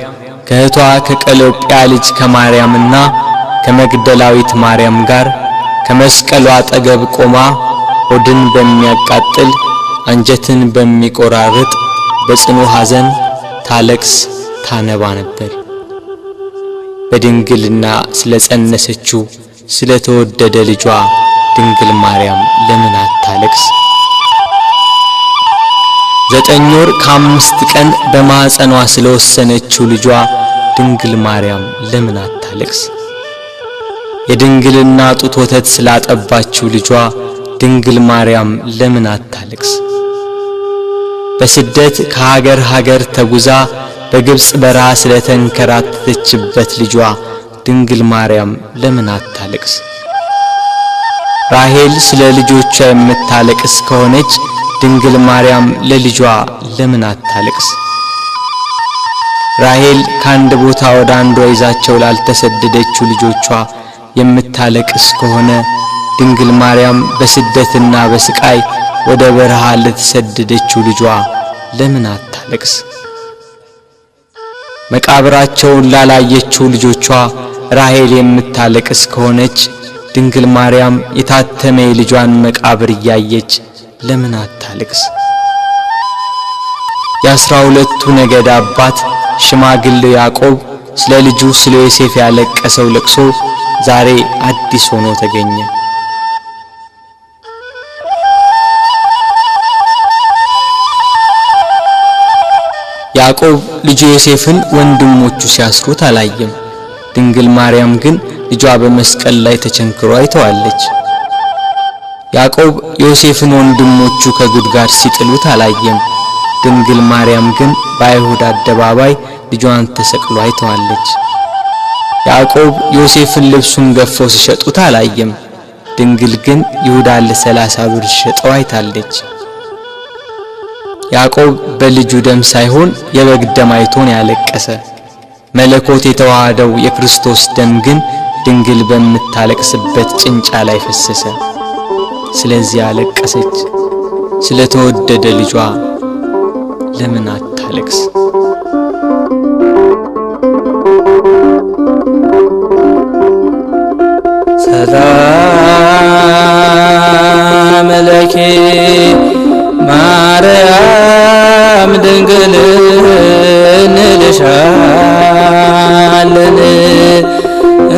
ከእህቷ ከቀሎጵያ ልጅ ከማርያምና ከመግደላዊት ማርያም ጋር ከመስቀሉ አጠገብ ቆማ ሆድን በሚያቃጥል አንጀትን በሚቆራርጥ በጽኑ ሐዘን ታለቅስ ታነባ ነበር። በድንግልና ስለጸነሰችው ስለተወደደ ልጇ ድንግል ማርያም ለምን አታለቅስ? 9 ወር ከ5 ቀን በማኅፀኗ ስለወሰነችው ልጇ ድንግል ማርያም ለምን አታለቅስ? የድንግልና ጡት ወተት ስላጠባችው ልጇ ድንግል ማርያም ለምን አታለቅስ? በስደት ከሀገር ሀገር ተጉዛ በግብጽ በረሃ ስለተንከራተተችበት ልጇ ድንግል ማርያም ለምን አታለቅስ? ራሔል ስለ ልጆቿ የምታለቅስ ከሆነች ድንግል ማርያም ለልጇ ለምን አታለቅስ? ራሔል ከአንድ ቦታ ወደ አንዷ ይዛቸው ላልተሰደደችው ልጆቿ የምታለቅስ ከሆነ ድንግል ማርያም በስደትና በስቃይ ወደ በረሃ ለተሰደደችው ልጇ ለምን አታለቅስ? መቃብራቸውን ላላየችው ልጆቿ ራሔል የምታለቅስ ከሆነች ድንግል ማርያም የታተመ የልጇን መቃብር እያየች ለምን አታለቅስ? የ12ቱ ነገድ አባት ሽማግሌው ያዕቆብ ስለ ልጁ ስለ ዮሴፍ ያለቀሰው ለቅሶ ዛሬ አዲስ ሆኖ ተገኘ። ያዕቆብ ልጁ ዮሴፍን ወንድሞቹ ሲያስሩት አላየም። ድንግል ማርያም ግን ልጇ በመስቀል ላይ ተቸንክሮ አይተዋለች። ያዕቆብ ዮሴፍን ወንድሞቹ ከጉድጓድ ሲጥሉት አላየም። ድንግል ማርያም ግን በአይሁድ አደባባይ ልጇን ተሰቅሎ አይተዋለች። ያዕቆብ ዮሴፍን ልብሱን ገፈው ሲሸጡት አላየም። ድንግል ግን ይሁዳን ለ30 ብር ሸጠው አይታለች። ያዕቆብ በልጁ ደም ሳይሆን የበግ ደም አይቶን ያለቀሰ። መለኮት የተዋሃደው የክርስቶስ ደም ግን ድንግል በምታለቅስበት ጭንጫ ላይ ፈሰሰ። ስለዚህ አለቀሰች። ስለተወደደ ልጇ ለምን አታለቅስ? ሰላም ለኪ ማርያም ድንግል እንልሻለን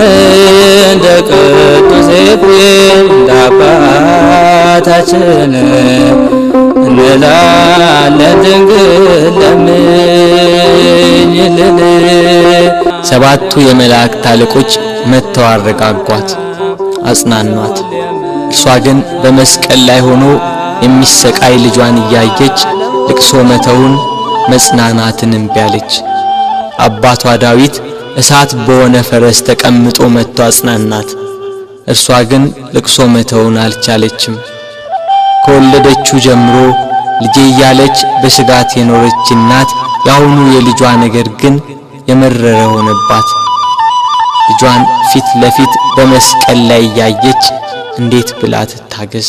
እንደ ቅዱስ ኤፍሬም እንደ አባታችን እንላለን ድንግል ለምኝልን። ሰባቱ የመላእክት አለቆች መጥተው አረጋጓት፣ አጽናኗት። እርሷ ግን በመስቀል ላይ ሆኖ የሚሰቃይ ልጇን እያየች ልቅሶ መተውን መጽናናትን እምቢ አለች። አባቷ ዳዊት እሳት በሆነ ፈረስ ተቀምጦ መጥቶ አጽናናት። እርሷ ግን ልቅሶ መተውን አልቻለችም። ከወለደችው ጀምሮ ልጄ እያለች በስጋት የኖረች እናት ያሁኑ የልጇ ነገር ግን የመረረ ሆነባት። ልጇን ፊት ለፊት በመስቀል ላይ እያየች እንዴት ብላ ትታገስ?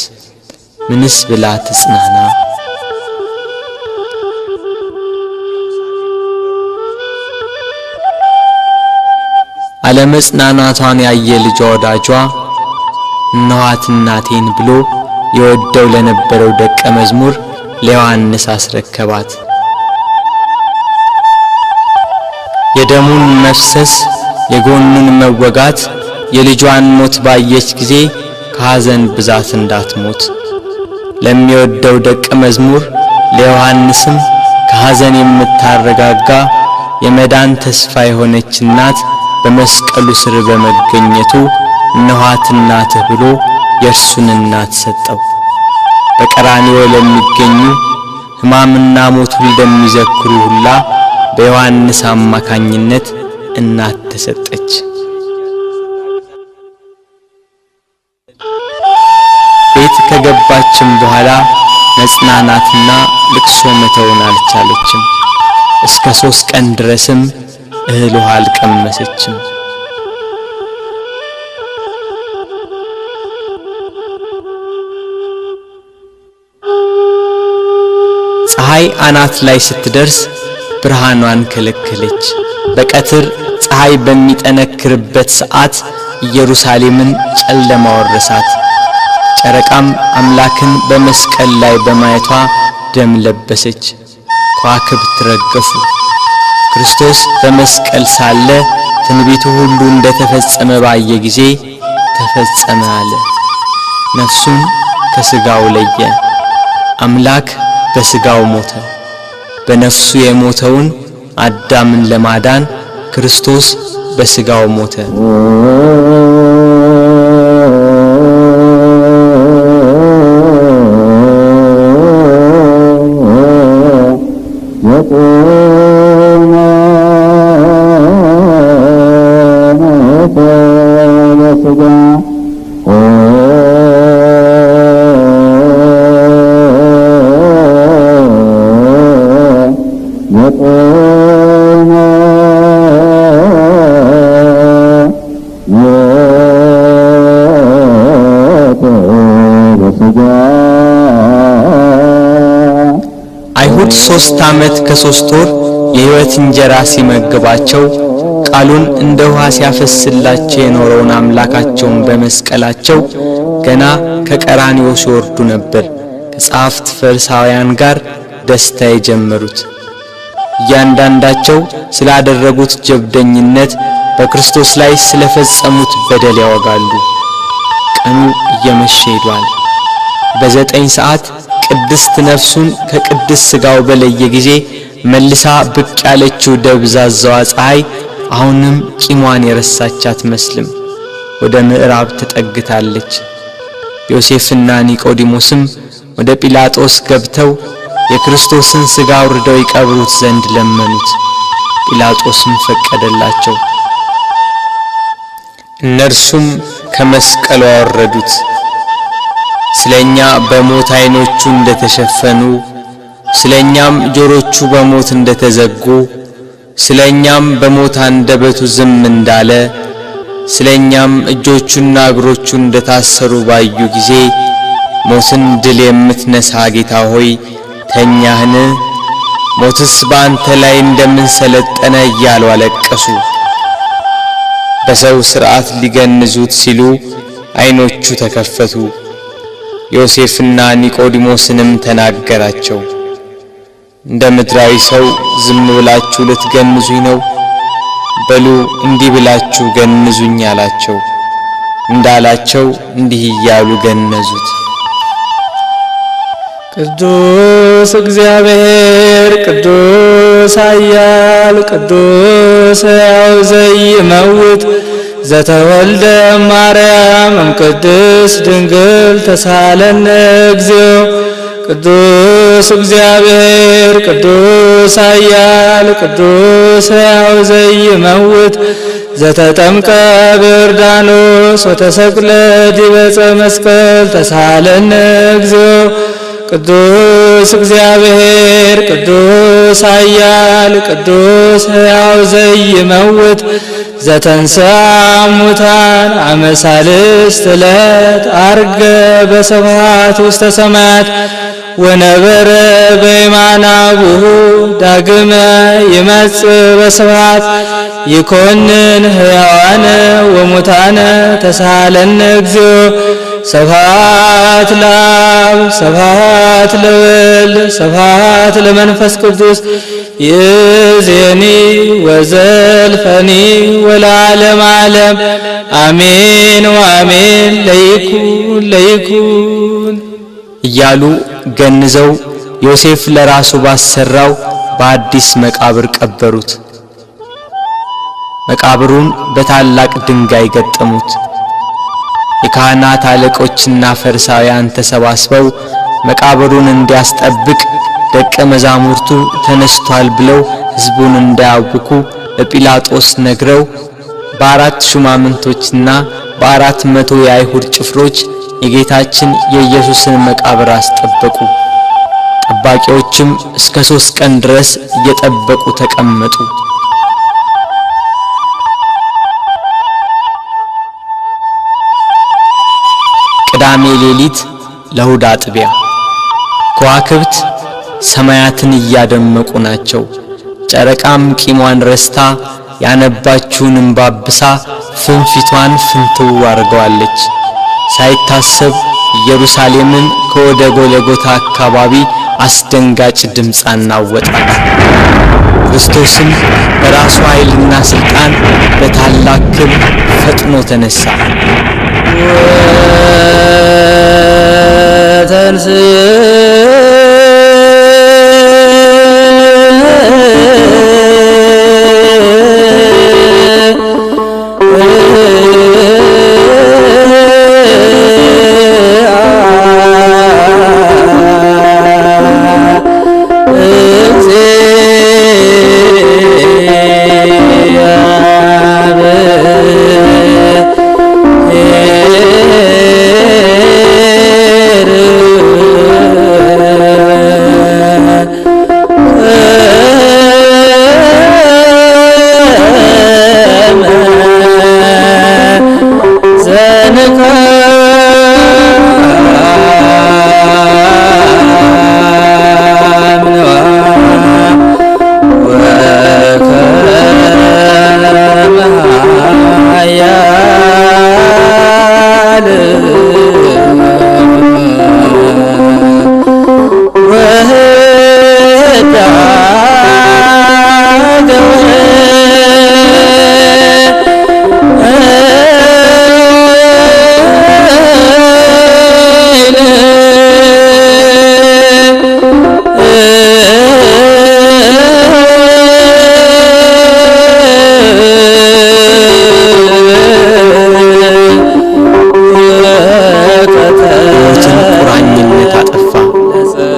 ምንስ ብላ ትጽናና? አለመጽናናቷን ያየ ልጇ ወዳጇ እነኋት እናቴን ብሎ የወደው ለነበረው ደቀ መዝሙር ለዮሐንስ አስረከባት። የደሙን መፍሰስ የጎኑን መወጋት የልጇን ሞት ባየች ጊዜ ከሐዘን ብዛት እንዳትሞት ለሚወደው ደቀ መዝሙር ለዮሐንስም ከሐዘን የምታረጋጋ የመዳን ተስፋ የሆነች እናት በመስቀሉ ስር በመገኘቱ እነኋት እናትህ ብሎ የእርሱን እናት ሰጠው። በቀራንዮ ለሚገኙ ሕማምና ሞቱን ለሚዘክሩ ሁላ በዮሐንስ አማካኝነት እናት ተሰጠች። ቤት ከገባችም በኋላ መጽናናትና ልቅሶ መተውን አልቻለችም። እስከ 3 ቀን ድረስም እህል ውሃ አልቀመሰችም። ፀሐይ አናት ላይ ስትደርስ ብርሃኗን ከለከለች። በቀትር ፀሐይ በሚጠነክርበት ሰዓት ኢየሩሳሌምን ጨለማ ወረሳት። ጨረቃም አምላክን በመስቀል ላይ በማየቷ ደም ለበሰች። ከዋክብት ረገፉ። ክርስቶስ በመስቀል ሳለ ትንቢቱ ሁሉ እንደተፈጸመ ባየ ጊዜ ተፈጸመ አለ። ነፍሱን ከሥጋው ለየ። አምላክ በሥጋው ሞተ። በነፍሱ የሞተውን አዳምን ለማዳን ክርስቶስ በሥጋው ሞተ። አይሁድ 3 ዓመት ከ3 ወር የሕይወት እንጀራ ሲመግባቸው ቃሉን እንደ ውሃ ሲያፈስላቸው የኖረውን አምላካቸውን በመስቀላቸው ገና ከቀራንዮ ሲወርዱ ነበር ከጸሐፍት ፈሪሳውያን ጋር ደስታ የጀመሩት። እያንዳንዳቸው ስላደረጉት ጀብደኝነት በክርስቶስ ላይ ስለፈጸሙት በደል ያወጋሉ። ቀኑ እየመሸ ሄዷል። በ9 ሰዓት ቅድስት ነፍሱን ከቅድስ ሥጋው በለየ ጊዜ መልሳ ብቅ ያለችው ደብዛዛዋ ፀሐይ አሁንም ቂሟን የረሳች አትመስልም። ወደ ምዕራብ ተጠግታለች። ዮሴፍና ኒቆዲሞስም ወደ ጲላጦስ ገብተው የክርስቶስን ሥጋ አውርደው ይቀብሩት ዘንድ ለመኑት። ጲላጦስም ፈቀደላቸው። እነርሱም ከመስቀሉ አወረዱት። ስለኛ በሞት ዓይኖቹ እንደተሸፈኑ፣ ስለኛም ጆሮቹ በሞት እንደተዘጉ፣ ስለኛም በሞት አንደበቱ ዝም እንዳለ፣ ስለኛም እጆቹና እግሮቹ እንደታሰሩ ባዩ ጊዜ ሞትን ድል የምትነሳ ጌታ ሆይ ተኛህን? ሞትስ በአንተ ላይ እንደምን ሰለጠነ እያሉ አለቀሱ። በሰው ሥርዓት ሊገንዙት ሲሉ ዓይኖቹ ተከፈቱ። ዮሴፍና ኒቆዲሞስንም ተናገራቸው። እንደ ምድራዊ ሰው ዝም ብላችሁ ልትገንዙኝ ነው? በሉ እንዲህ ብላችሁ ገንዙኝ አላቸው። እንዳላቸው እንዲህ እያሉ ገነዙት። ቅዱስ እግዚአብሔር ቅዱስ ኃያል ቅዱስ ሕያው ዘይመውት ዘተወልደ ማርያም እምቅድስት ድንግል ተሳለነ እግዚኦ። ቅዱስ እግዚአብሔር ቅዱስ ኃያል ቅዱስ ሕያው ዘይመውት ዘተጠምቀ በዮርዳኖስ ወተሰቅለ ዲበ ዕፀ መስቀል ተሳለነ እግዚኦ። ቅዱስ እግዚአብሔር ቅዱስ ኃያል ቅዱስ ሕያው ዘይመውት ዘተንሥአ እሙታን አመ ሣልስት ዕለት ዐርገ በስብሐት ውስተ ሰማያት ወነበረ በየማነ አቡሁ ዳግመ ይመጽእ በስብሐት ይኰንን ሕያዋነ ወሙታነ ተሳሃለነ እግዚኦ። ስብሐት ለአብ ስብሐት ለወልድ ስብሐት ለመንፈስ ቅዱስ ይእዜኒ ወዘልፈኒ ወለዓለመ ዓለም አሜን ወአሜን። ለይኩን ለይኩን እያሉ ገንዘው ዮሴፍ ለራሱ ባሰራው በአዲስ መቃብር ቀበሩት። መቃብሩን በታላቅ ድንጋይ ገጠሙት። የካህናት አለቆችና ፈሪሳውያን ተሰባስበው መቃብሩን እንዲያስጠብቅ ደቀ መዛሙርቱ ተነስቷል ብለው ሕዝቡን እንዳያውኩ ለጲላጦስ ነግረው በ4 ሹማምንቶችና በ400 የአይሁድ ጭፍሮች የጌታችን የኢየሱስን መቃብር አስጠበቁ። ጠባቂዎችም እስከ 3 ቀን ድረስ እየጠበቁ ተቀመጡ። ቅዳሜ ሌሊት ለእሁድ አጥቢያ ከዋክብት ሰማያትን እያደመቁ ናቸው። ጨረቃም ቂሟን ረስታ ያነባችውን እንባ አብሳ ፍንፊቷን ፍንትው አርገዋለች። ሳይታሰብ ኢየሩሳሌምን ከወደ ጎልጎታ አካባቢ አስደንጋጭ ድምፅ አናወጣት። ክርስቶስም በራሱ ኃይልና ሥልጣን በታላቅ ክብር ፈጥኖ ተነሳ።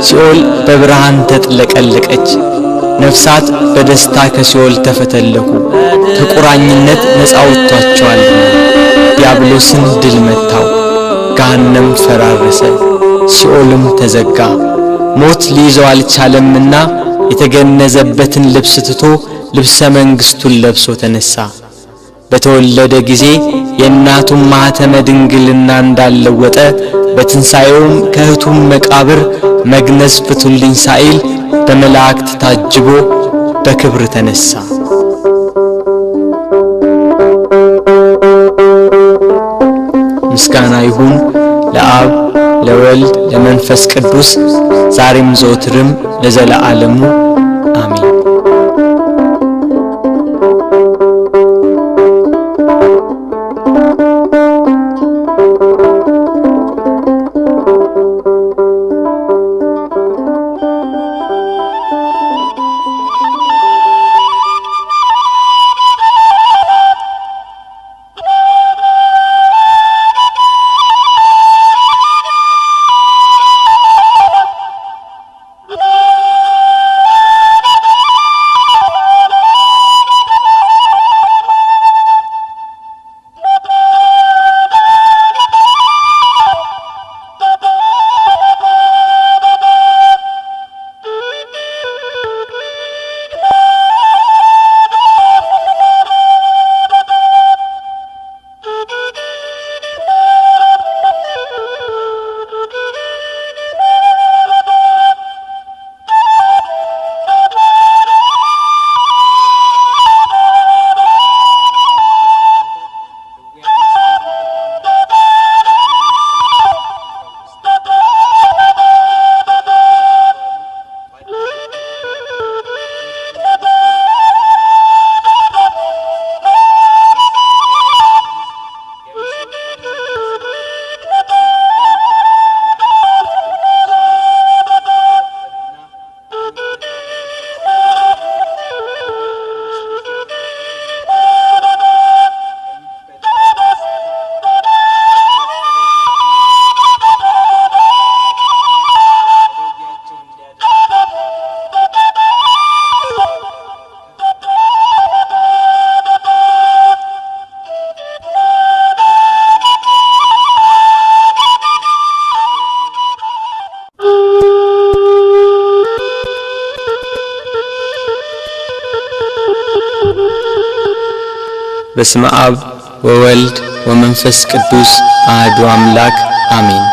ሲኦል በብርሃን ተጥለቀለቀች። ነፍሳት በደስታ ከሲኦል ተፈተለኩ። ከቁራኝነት ነፃ ወጥቷቸዋልና ዲያብሎስን ድል መታው። ገሃነም ፈራረሰ፣ ሲኦልም ተዘጋ። ሞት ሊይዘው አልቻለምና የተገነዘበትን ልብስ ትቶ ልብሰ መንግሥቱን ለብሶ ተነሳ። በተወለደ ጊዜ የእናቱን ማኅተመ ድንግልና እንዳልለወጠ በትንሣኤውም ከእህቱም መቃብር መግነዝ ፍቱልኝ ሳይል በመላእክት ታጅቦ በክብር ተነሳ። ምስጋና ይሁን ለአብ ለወልድ ለመንፈስ ቅዱስ ዛሬም ዘወትርም ለዘለዓለሙ አሜን። በስመ አብ ወወልድ ወመንፈስ ቅዱስ አሐዱ አምላክ አሜን።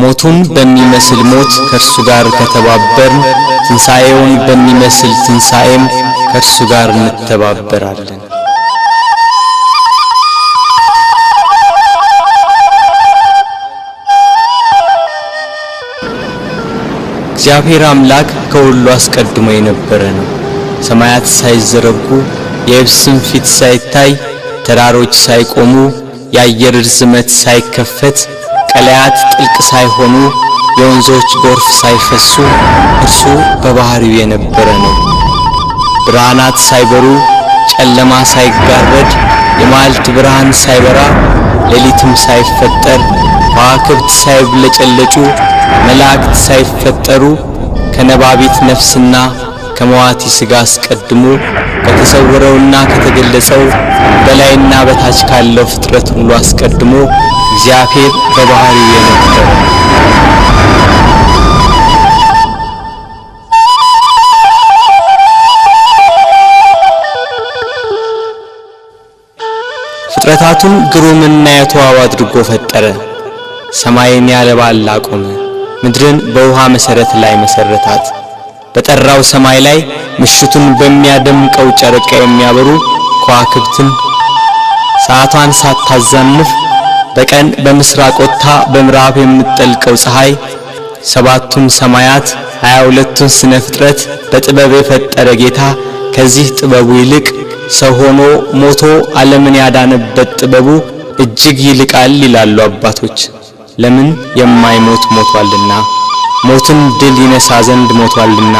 ሞቱን በሚመስል ሞት ከእርሱ ጋር ከተባበርን ትንሣኤውን በሚመስል ትንሣኤም ከእርሱ ጋር እንተባበራለን። እግዚአብሔር አምላክ ከሁሉ አስቀድሞ የነበረ ነው። ሰማያት ሳይዘረጉ የየብስም ፊት ሳይታይ ተራሮች ሳይቆሙ የአየር ርዝመት ሳይከፈት ቀላያት ጥልቅ ሳይሆኑ የወንዞች ጎርፍ ሳይፈሱ እርሱ በባህሪው የነበረ ነው። ብርሃናት ሳይበሩ ጨለማ ሳይጋረድ የመዓልት ብርሃን ሳይበራ ሌሊትም ሳይፈጠር ከዋክብት ሳይብለጨለጩ መላእክት ሳይፈጠሩ ከነባቢት ነፍስና ከመዋቲ ሥጋ አስቀድሞ ከተሰወረውና ከተገለጸው በላይና በታች ካለው ፍጥረት ሁሉ አስቀድሞ እግዚአብሔር በባህሪው የነበረ ፍጥረታቱን ግሩምና የተዋበ አድርጎ ፈጠረ። ሰማይን ያለ ባል አቆመ፣ ምድርን በውሃ መሠረት ላይ መሠረታት። በጠራው ሰማይ ላይ ምሽቱን በሚያደምቀው ጨረቃ የሚያበሩ ከዋክብትን ሰዓቷን ሳታዛንፍ በቀን በምስራቅ ወጥታ በምዕራብ የምትጠልቀው ፀሐይ ሰባቱን ሰማያት 22ቱን ስነ ፍጥረት በጥበብ የፈጠረ ጌታ ከዚህ ጥበቡ ይልቅ ሰው ሆኖ ሞቶ ዓለምን ያዳነበት ጥበቡ እጅግ ይልቃል ይላሉ አባቶች። ለምን? የማይሞት ሞቷልና፣ ሞትን ድል ይነሳ ዘንድ ሞቷልና።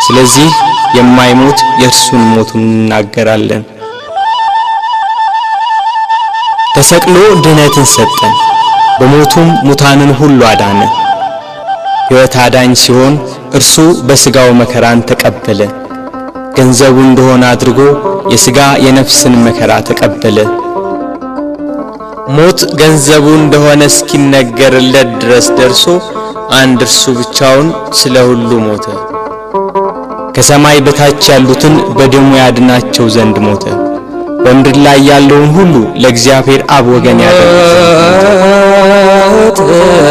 ስለዚህ የማይሞት የእርሱን ሞቱን እናገራለን። ተሰቅሎ ድህነትን ሰጠን፣ በሞቱም ሙታንን ሁሉ አዳነ። ሕይወት አዳኝ ሲሆን እርሱ በሥጋው መከራን ተቀበለ። ገንዘቡ እንደሆነ አድርጎ የሥጋ የነፍስን መከራ ተቀበለ። ሞት ገንዘቡ እንደሆነ እስኪነገርለት ድረስ ደርሶ አንድ እርሱ ብቻውን ስለ ሁሉ ሞተ። ከሰማይ በታች ያሉትን በደሙ ያድናቸው ዘንድ ሞተ። በምድር ላይ ያለውን ሁሉ ለእግዚአብሔር አብ ወገን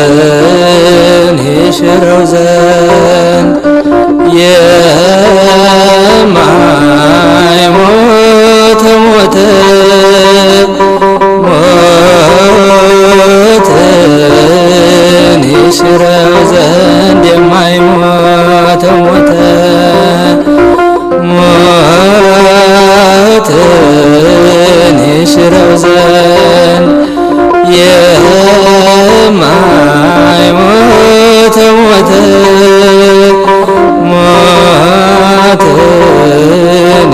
ሞትን ይሽረው ዘንድ የማይሞት ሞተ ሞትን ይሽረው ዘንድ የማይሞት ሞተ ሞትን ይሽረው ዘንድ የማይሞት ሞተ ሞትን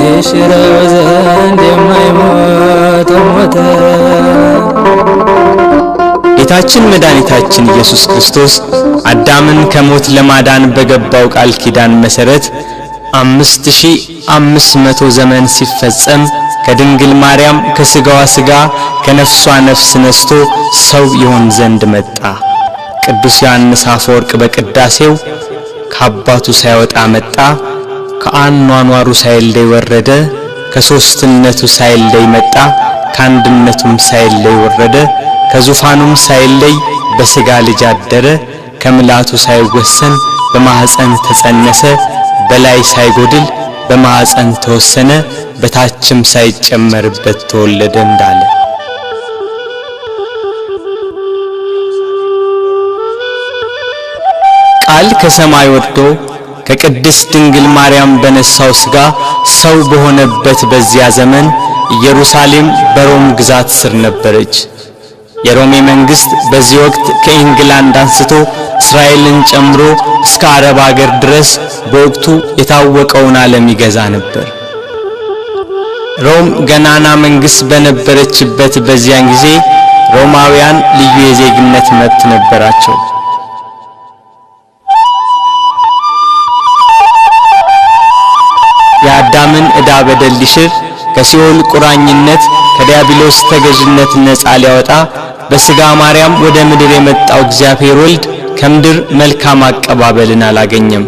ይሽረው ዘንድ የማይሞት ሞተ። ጌታችን መድኃኒታችን ኢየሱስ ክርስቶስ አዳምን ከሞት ለማዳን በገባው ቃል ኪዳን መሰረት 5500 ዘመን ሲፈጸም ከድንግል ማርያም ከስጋዋ ስጋ ከነፍሷ ነፍስ ነስቶ ሰው ይሆን ዘንድ መጣ። ቅዱስ ዮሐንስ አፈወርቅ በቅዳሴው ከአባቱ ሳይወጣ መጣ፣ ከአኗኗሩ ሳይለይ ወረደ፣ ከሦስትነቱ ሳይለይ መጣ፣ ከአንድነቱም ሳይለይ ወረደ፣ ከዙፋኑም ሳይለይ በሥጋ ልጅ አደረ፣ ከምልአቱ ሳይወሰን በማኅፀን ተጸነሰ፣ በላይ ሳይጎድል በማኅፀን ተወሰነ፣ በታችም ሳይጨመርበት ተወለደ እንዳለ ቃል ከሰማይ ወርዶ ከቅድስት ድንግል ማርያም በነሳው ሥጋ ሰው በሆነበት በዚያ ዘመን ኢየሩሳሌም በሮም ግዛት ስር ነበረች። የሮሜ መንግስት በዚህ ወቅት ከኢንግላንድ አንስቶ እስራኤልን ጨምሮ እስከ አረብ አገር ድረስ በወቅቱ የታወቀውን ዓለም ይገዛ ነበር። ሮም ገናና መንግስት በነበረችበት በዚያን ጊዜ ሮማውያን ልዩ የዜግነት መብት ነበራቸው። የአዳምን ዕዳ በደል ሊሽር ከሲኦል ቁራኝነት ከዲያብሎስ ተገዥነት ነፃ ሊያወጣ በሥጋ ማርያም ወደ ምድር የመጣው እግዚአብሔር ወልድ ከምድር መልካም አቀባበልን አላገኘም።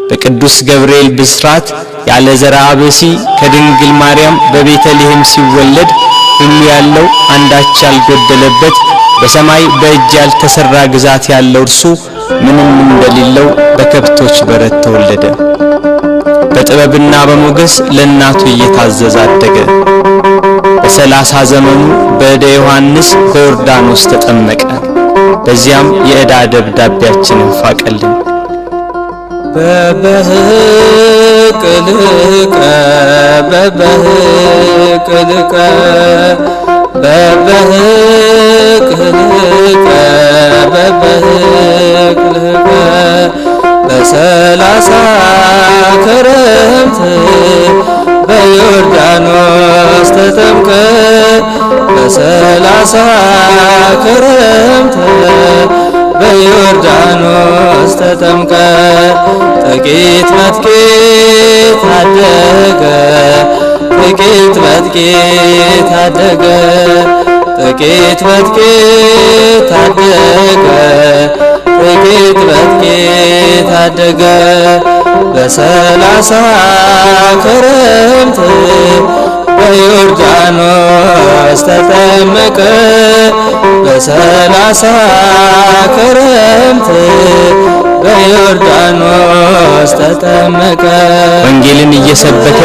በቅዱስ ገብርኤል ብስራት ያለ ዘርአ ብእሲ ከድንግል ማርያም በቤተልሔም ሲወለድ ሁሉ ያለው አንዳች ያልጎደለበት በሰማይ በእጅ ያልተሰራ ግዛት ያለው እርሱ ምንም እንደሌለው በከብቶች በረት ተወለደ። በጥበብና በሞገስ ለእናቱ እየታዘዘ አደገ። በ30 ዘመኑ በዕደ ዮሐንስ በዮርዳኖስ ተጠመቀ። በዚያም የዕዳ ደብዳቤያችንን ፋቀልን። በበህቅልቀ በበህቅልቀ በበህቅልቀ በበህቅልቀ በ30 ክረምት በዮርዳኖስ ተጠምቀ በ30 ክረምት በዮርዳኖስ ተጠምቀ ጥቂት መጥቂት አደገ ጥቂት መጥቂት አደገ ጥቂት መጥቂት አደገ ጥቂት መጥቂት አደገ በ30 ክረምት በዮርዳኖስ ተጠመቀ በ30 ክረምት በዮርዳኖስ ተጠመቀ። ወንጌልን እየሰበከ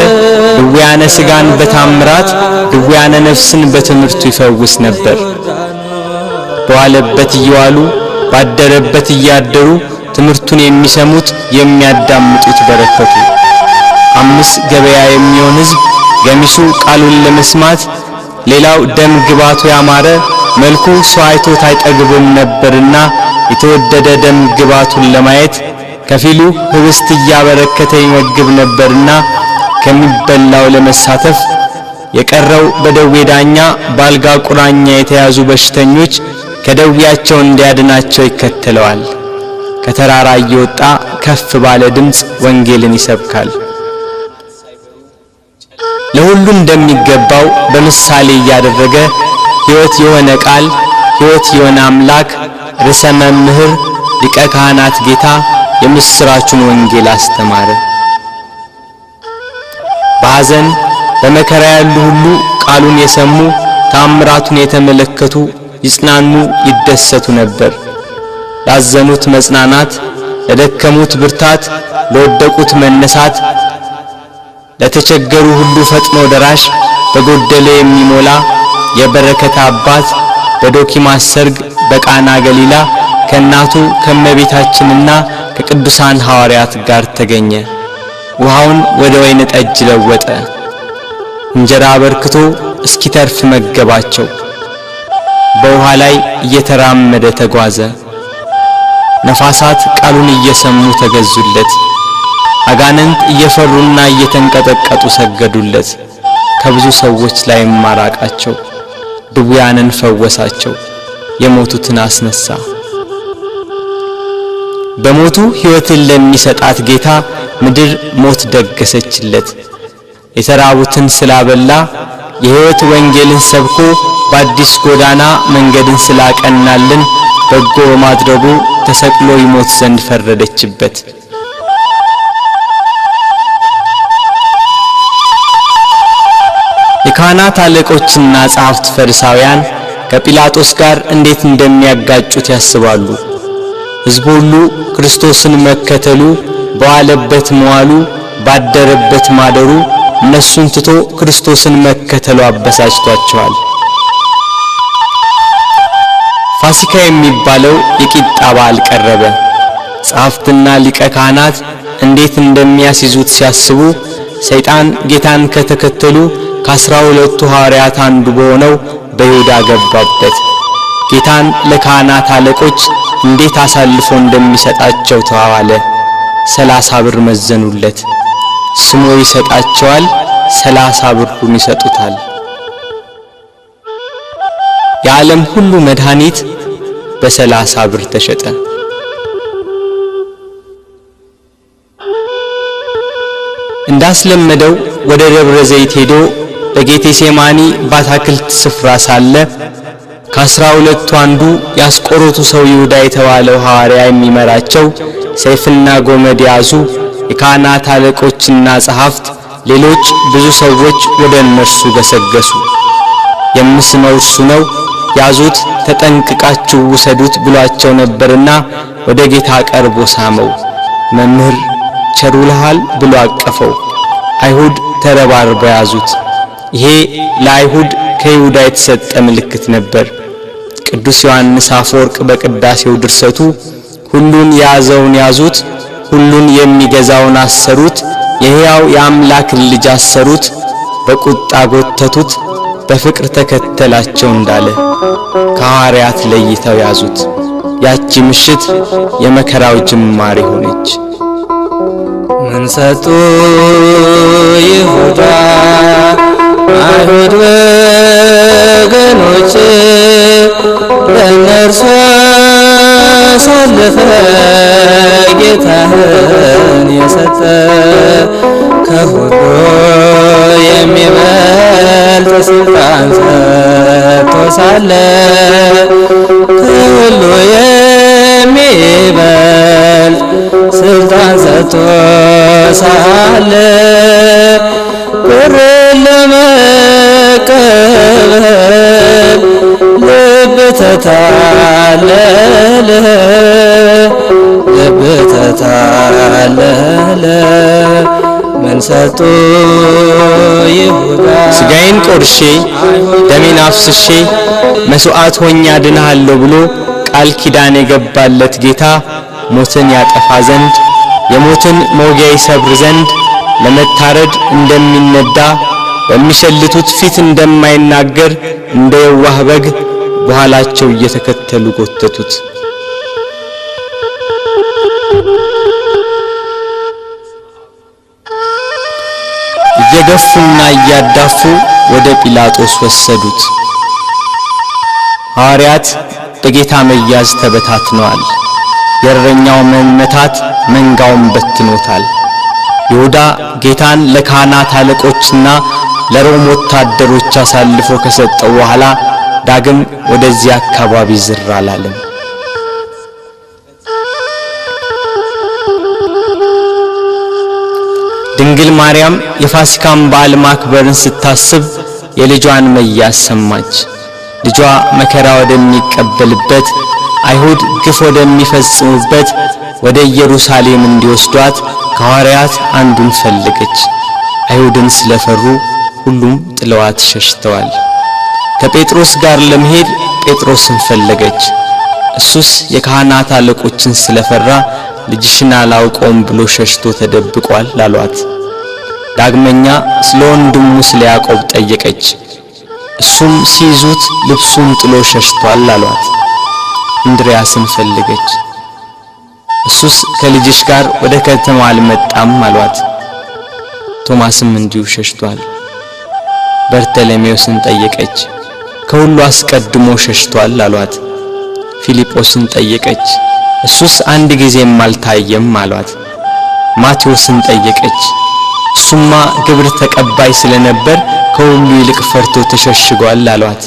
ድውያነ ሥጋን በታምራት ድውያነ ነፍስን በትምህርቱ ይፈውስ ነበር። በዋለበት እየዋሉ ባደረበት እያደሩ ትምህርቱን የሚሰሙት የሚያዳምጡት በረከቱ። 5 ገበያ የሚሆን ሕዝብ ገሚሱ ቃሉን ለመስማት ሌላው ደም ግባቱ ያማረ መልኩ ሰው አይቶት አይጠግብም ነበርና የተወደደ ደም ግባቱን ለማየት ከፊሉ ህብስት እያበረከተ ይመግብ ነበርና ከሚበላው ለመሳተፍ የቀረው በደዌ ዳኛ ባልጋ ቁራኛ የተያዙ በሽተኞች ከደዌያቸው እንዲያድናቸው ይከተለዋል። ከተራራ እየወጣ ከፍ ባለ ድምፅ ወንጌልን ይሰብካል። ለሁሉ እንደሚገባው በምሳሌ እያደረገ ሕይወት የሆነ ቃል ሕይወት የሆነ አምላክ ርዕሰ መምህር ሊቀ ካህናት ጌታ የምስራቹን ወንጌል አስተማረ። በሐዘን በመከራ ያሉ ሁሉ ቃሉን የሰሙ ተአምራቱን የተመለከቱ ይጽናኑ ይደሰቱ ነበር። ላዘኑት መጽናናት፣ ለደከሙት ብርታት፣ ለወደቁት መነሳት፣ ለተቸገሩ ሁሉ ፈጥኖ ደራሽ፣ በጎደለ የሚሞላ የበረከት አባት በዶኪማስ ሰርግ በቃና ገሊላ ከእናቱ ከእመቤታችንና ከቅዱሳን ሐዋርያት ጋር ተገኘ። ውሃውን ወደ ወይን ጠጅ ለወጠ። እንጀራ አበርክቶ እስኪተርፍ መገባቸው። በውሃ ላይ እየተራመደ ተጓዘ። ነፋሳት ቃሉን እየሰሙ ተገዙለት። አጋንንት እየፈሩና እየተንቀጠቀጡ ሰገዱለት። ከብዙ ሰዎች ላይ ማራቃቸው። ድውያንን ፈወሳቸው። የሞቱትን አስነሳ። በሞቱ ሕይወትን ለሚሰጣት ጌታ ምድር ሞት ደገሰችለት። የተራቡትን ስላበላ የሕይወት ወንጌልን ሰብኮ በአዲስ ጎዳና መንገድን ስላቀናልን በጎ በማድረጉ ተሰቅሎ ይሞት ዘንድ ፈረደችበት። የካህናት አለቆችና ጸሐፍት ፈሪሳውያን ከጲላጦስ ጋር እንዴት እንደሚያጋጩት ያስባሉ። ሕዝቡ ሁሉ ክርስቶስን መከተሉ፣ በዋለበት መዋሉ፣ ባደረበት ማደሩ እነሱን ትቶ ክርስቶስን መከተሉ አበሳጭቷቸዋል። ፋሲካ የሚባለው የቂጣ በዓል ቀረበ። ጸሐፍትና ሊቀ ካህናት እንዴት እንደሚያስይዙት ሲያስቡ ሰይጣን ጌታን ከተከተሉ ከ12ቱ ሐዋርያት አንዱ በሆነው በይሁዳ ገባበት። ጌታን ለካህናት አለቆች እንዴት አሳልፎ እንደሚሰጣቸው ተዋዋለ። 30 ብር መዘኑለት። ስሞ ይሰጣቸዋል፣ 30 ብሩን ይሰጡታል። የዓለም ሁሉ መድኃኒት በ30 ብር ተሸጠ። እንዳስለመደው ወደ ደብረ ዘይት ሄዶ በጌቴሴማኒ በአትክልት ስፍራ ሳለ ከ12ቱ አንዱ ያስቆሮቱ ሰው ይሁዳ የተባለው ሐዋርያ የሚመራቸው ሰይፍና ጎመድ ያዙ የካህናት አለቆችና ጸሐፍት፣ ሌሎች ብዙ ሰዎች ወደ እነርሱ ገሰገሱ። የምስመው እርሱ ነው፣ ያዙት፣ ተጠንቅቃችሁ ውሰዱት ብሏቸው ነበርና ወደ ጌታ ቀርቦ ሳመው። መምህር ቸር ውለሃል ብሎ አቀፈው። አይሁድ ተረባርበው ያዙት። ይሄ ለአይሁድ ከይሁዳ የተሰጠ ምልክት ነበር። ቅዱስ ዮሐንስ አፈወርቅ በቅዳሴው ድርሰቱ ሁሉን የያዘውን ያዙት፣ ሁሉን የሚገዛውን አሰሩት፣ የሕያው የአምላክን ልጅ አሰሩት፣ በቁጣ ጎተቱት፣ በፍቅር ተከተላቸው እንዳለ ከሐዋርያት ለይተው ያዙት። ያቺ ምሽት የመከራው ጅማሬ ሆነች። ምን ሰጡ ይሁዳ አይሁድ ወገኖች ለእነርሱ አሳልፈ ጌታህን የሰጠ ከሁሉ የሚበልጥ ስልጣን ሰጥቶ ሳለ ከሁሉ የሚበልጥ ስልጣን ሰጥቶ ሳለ ብርን ለመቀበል ልብ ተታለለ፣ ልብ ተታለለ። ምን ሰጡ ይሁዳ ሥጋዬን ቆርሼ ደሜን አፍስሼ መሥዋዕት ሆኜ አድንሃለሁ ብሎ ቃል ኪዳን የገባለት ጌታ ሞትን ያጠፋ ዘንድ የሞትን መውጊያ ይሰብር ዘንድ ለመታረድ እንደሚነዳ በሚሸልቱት ፊት እንደማይናገር እንደ የዋህ በግ በኋላቸው እየተከተሉ ጎተቱት። እየገፉና እያዳፉ ወደ ጲላጦስ ወሰዱት። ሐዋርያት በጌታ መያዝ ተበታትነዋል። የእረኛው መመታት መንጋውን በትኖታል። ይሁዳ ጌታን ለካህናት አለቆችና ለሮም ወታደሮች አሳልፎ ከሰጠው በኋላ ዳግም ወደዚያ አካባቢ ዝር አላለም። ድንግል ማርያም የፋሲካን በዓል ማክበርን ስታስብ የልጇን መያዝ ሰማች። ልጇ መከራ ወደሚቀበልበት አይሁድ ግፍ ወደሚፈጽሙበት ወደ ኢየሩሳሌም እንዲወስዷት ከሐዋርያት አንዱን ፈለገች። አይሁድን ስለፈሩ ሁሉም ጥለዋት ሸሽተዋል። ከጴጥሮስ ጋር ለመሄድ ጴጥሮስን ፈለገች። እሱስ የካህናት አለቆችን ስለፈራ ልጅሽን አላውቀውም ብሎ ሸሽቶ ተደብቋል አሏት። ዳግመኛ ስለ ወንድሙ ስለ ያዕቆብ ጠየቀች። እሱም ሲይዙት ልብሱን ጥሎ ሸሽቷል አሏት። እንድርያስን ፈለገች። እሱስ ከልጅሽ ጋር ወደ ከተማ አልመጣም አሏት። ቶማስም እንዲሁ ሸሽቷል። በርተሎሜዎስን ጠየቀች። ከሁሉ አስቀድሞ ሸሽቷል አሏት። ፊልጶስን ጠየቀች። እሱስ አንድ ጊዜም አልታየም አሏት። ማቴዎስን ጠየቀች። እሱማ ግብር ተቀባይ ስለነበር ከሁሉ ይልቅ ፈርቶ ተሸሽጓል አሏት።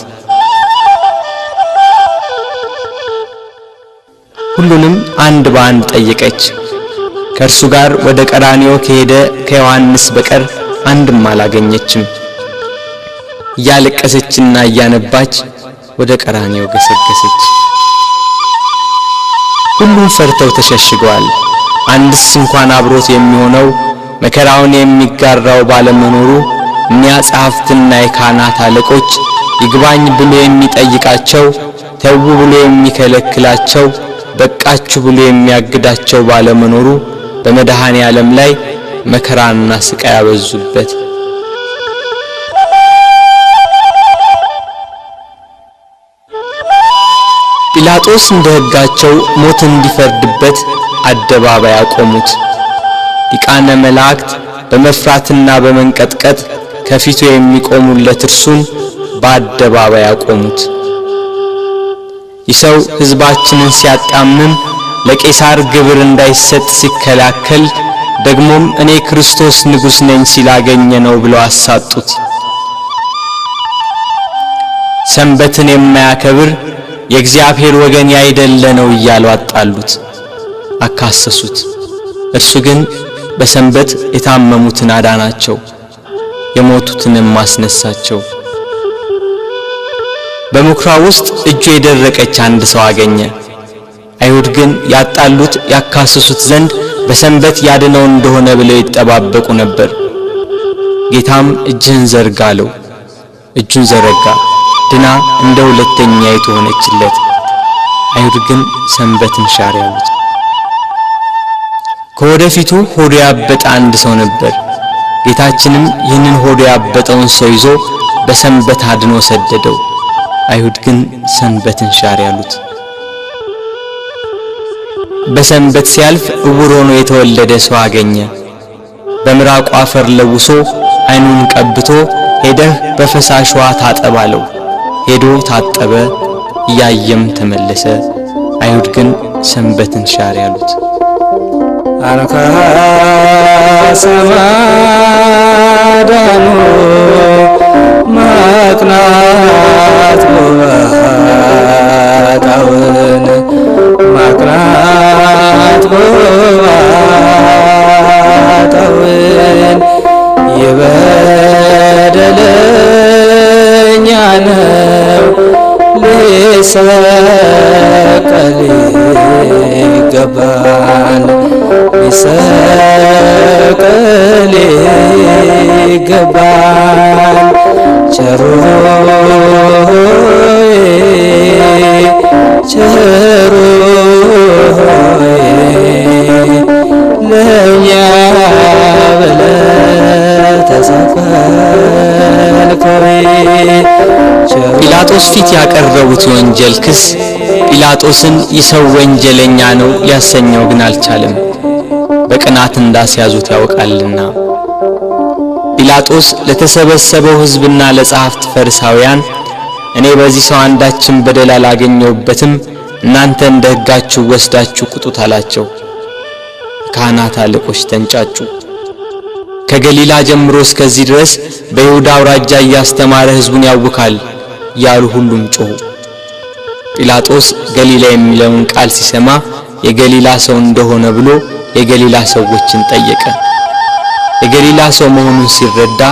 ሁሉንም አንድ በአንድ ጠየቀች። ከእርሱ ጋር ወደ ቀራንዮ ከሄደ ከዮሐንስ በቀር አንድም አላገኘችም። እያለቀሰችና እያነባች ወደ ቀራንዮ ገሰገሰች። ሁሉም ፈርተው ተሸሽገዋል። አንድስ እንኳን አብሮት የሚሆነው መከራውን የሚጋራው ባለመኖሩ እኒያ ጸሐፍትና የካህናት አለቆች ይግባኝ ብሎ የሚጠይቃቸው፣ ተው ብሎ የሚከለክላቸው፣ በቃችሁ ብሎ የሚያግዳቸው ባለመኖሩ በመድኃኔ ዓለም ላይ መከራና ስቃይ ያበዙበት። ጲላጦስ እንደ ሕጋቸው ሞት እንዲፈርድበት አደባባይ አቆሙት። ሊቃነ መላእክት በመፍራትና በመንቀጥቀጥ ከፊቱ የሚቆሙለት እርሱን በአደባባይ አቆሙት። ይህ ሰው ሕዝባችንን ሲያጣምም ለቄሳር ግብር እንዳይሰጥ ሲከላከል ደግሞም እኔ ክርስቶስ ንጉሥ ነኝ ሲላገኘ ነው ብለው አሳጡት። ሰንበትን የማያከብር የእግዚአብሔር ወገን ያይደለ ነው እያሉ አጣሉት፣ አካሰሱት። እርሱ ግን በሰንበት የታመሙትን አዳናቸው፣ የሞቱትንም ማስነሳቸው። በምኵራብ ውስጥ እጁ የደረቀች አንድ ሰው አገኘ። አይሁድ ግን ያጣሉት ያካሰሱት ዘንድ በሰንበት ያድነው እንደሆነ ብለው ይጠባበቁ ነበር። ጌታም እጅህን ዘርጋ አለው። እጁን ዘረጋ፣ ድና እንደ ሁለተኛይቱ ሆነችለት። አይሁድ ግን ሰንበትን ሻር ያሉት። ከወደፊቱ ሆዱ ያበጠ አንድ ሰው ነበር። ጌታችንም ይህንን ሆዱ ያበጠውን ሰው ይዞ በሰንበት አድኖ ሰደደው። አይሁድ ግን ሰንበትን ሻር ያሉት። በሰንበት ሲያልፍ ዕውር ሆኖ የተወለደ ሰው አገኘ። በምራቁ አፈር ለውሶ ዓይኑን ቀብቶ ሄደህ በፈሳሽ ውሃ ታጠብ አለው። ሄዶ ታጠበ፣ እያየም ተመለሰ። አይሁድ ግን ሰንበትን ሻር ያሉት። አንካ ሰማዳኑ ማቅናት ጎባጣውን ማቅናት ጎባጣውን የበደለኛ ነው ሊሰቀል ይገባል፣ ሊሰቀል ይገባል። ቸሩ ቸሩ ለእኛ ብለህ ተሰቀልከው። ጲላጦስ ፊት ያቀረቡት የወንጀል ክስ ጲላጦስን ይህ ሰው ወንጀለኛ ነው ሊያሰኘው ግን አልቻለም፣ በቅናት እንዳስያዙት ያውቃልና። ጲላጦስ ለተሰበሰበው ሕዝብና ለጸሐፍት ፈሪሳውያን እኔ በዚህ ሰው አንዳችን በደል አላገኘሁበትም፣ እናንተ እንደ ሕጋችሁ ወስዳችሁ ቁጡት አላቸው። ካህናት አለቆች ተንጫጩ። ከገሊላ ጀምሮ እስከዚህ ድረስ በይሁዳ አውራጃ እያስተማረ ሕዝቡን ያውካል፣ ያሉ ሁሉም ጮኹ። ጲላጦስ ገሊላ የሚለውን ቃል ሲሰማ የገሊላ ሰው እንደሆነ ብሎ የገሊላ ሰዎችን ጠየቀ። የገሊላ ሰው መሆኑን ሲረዳ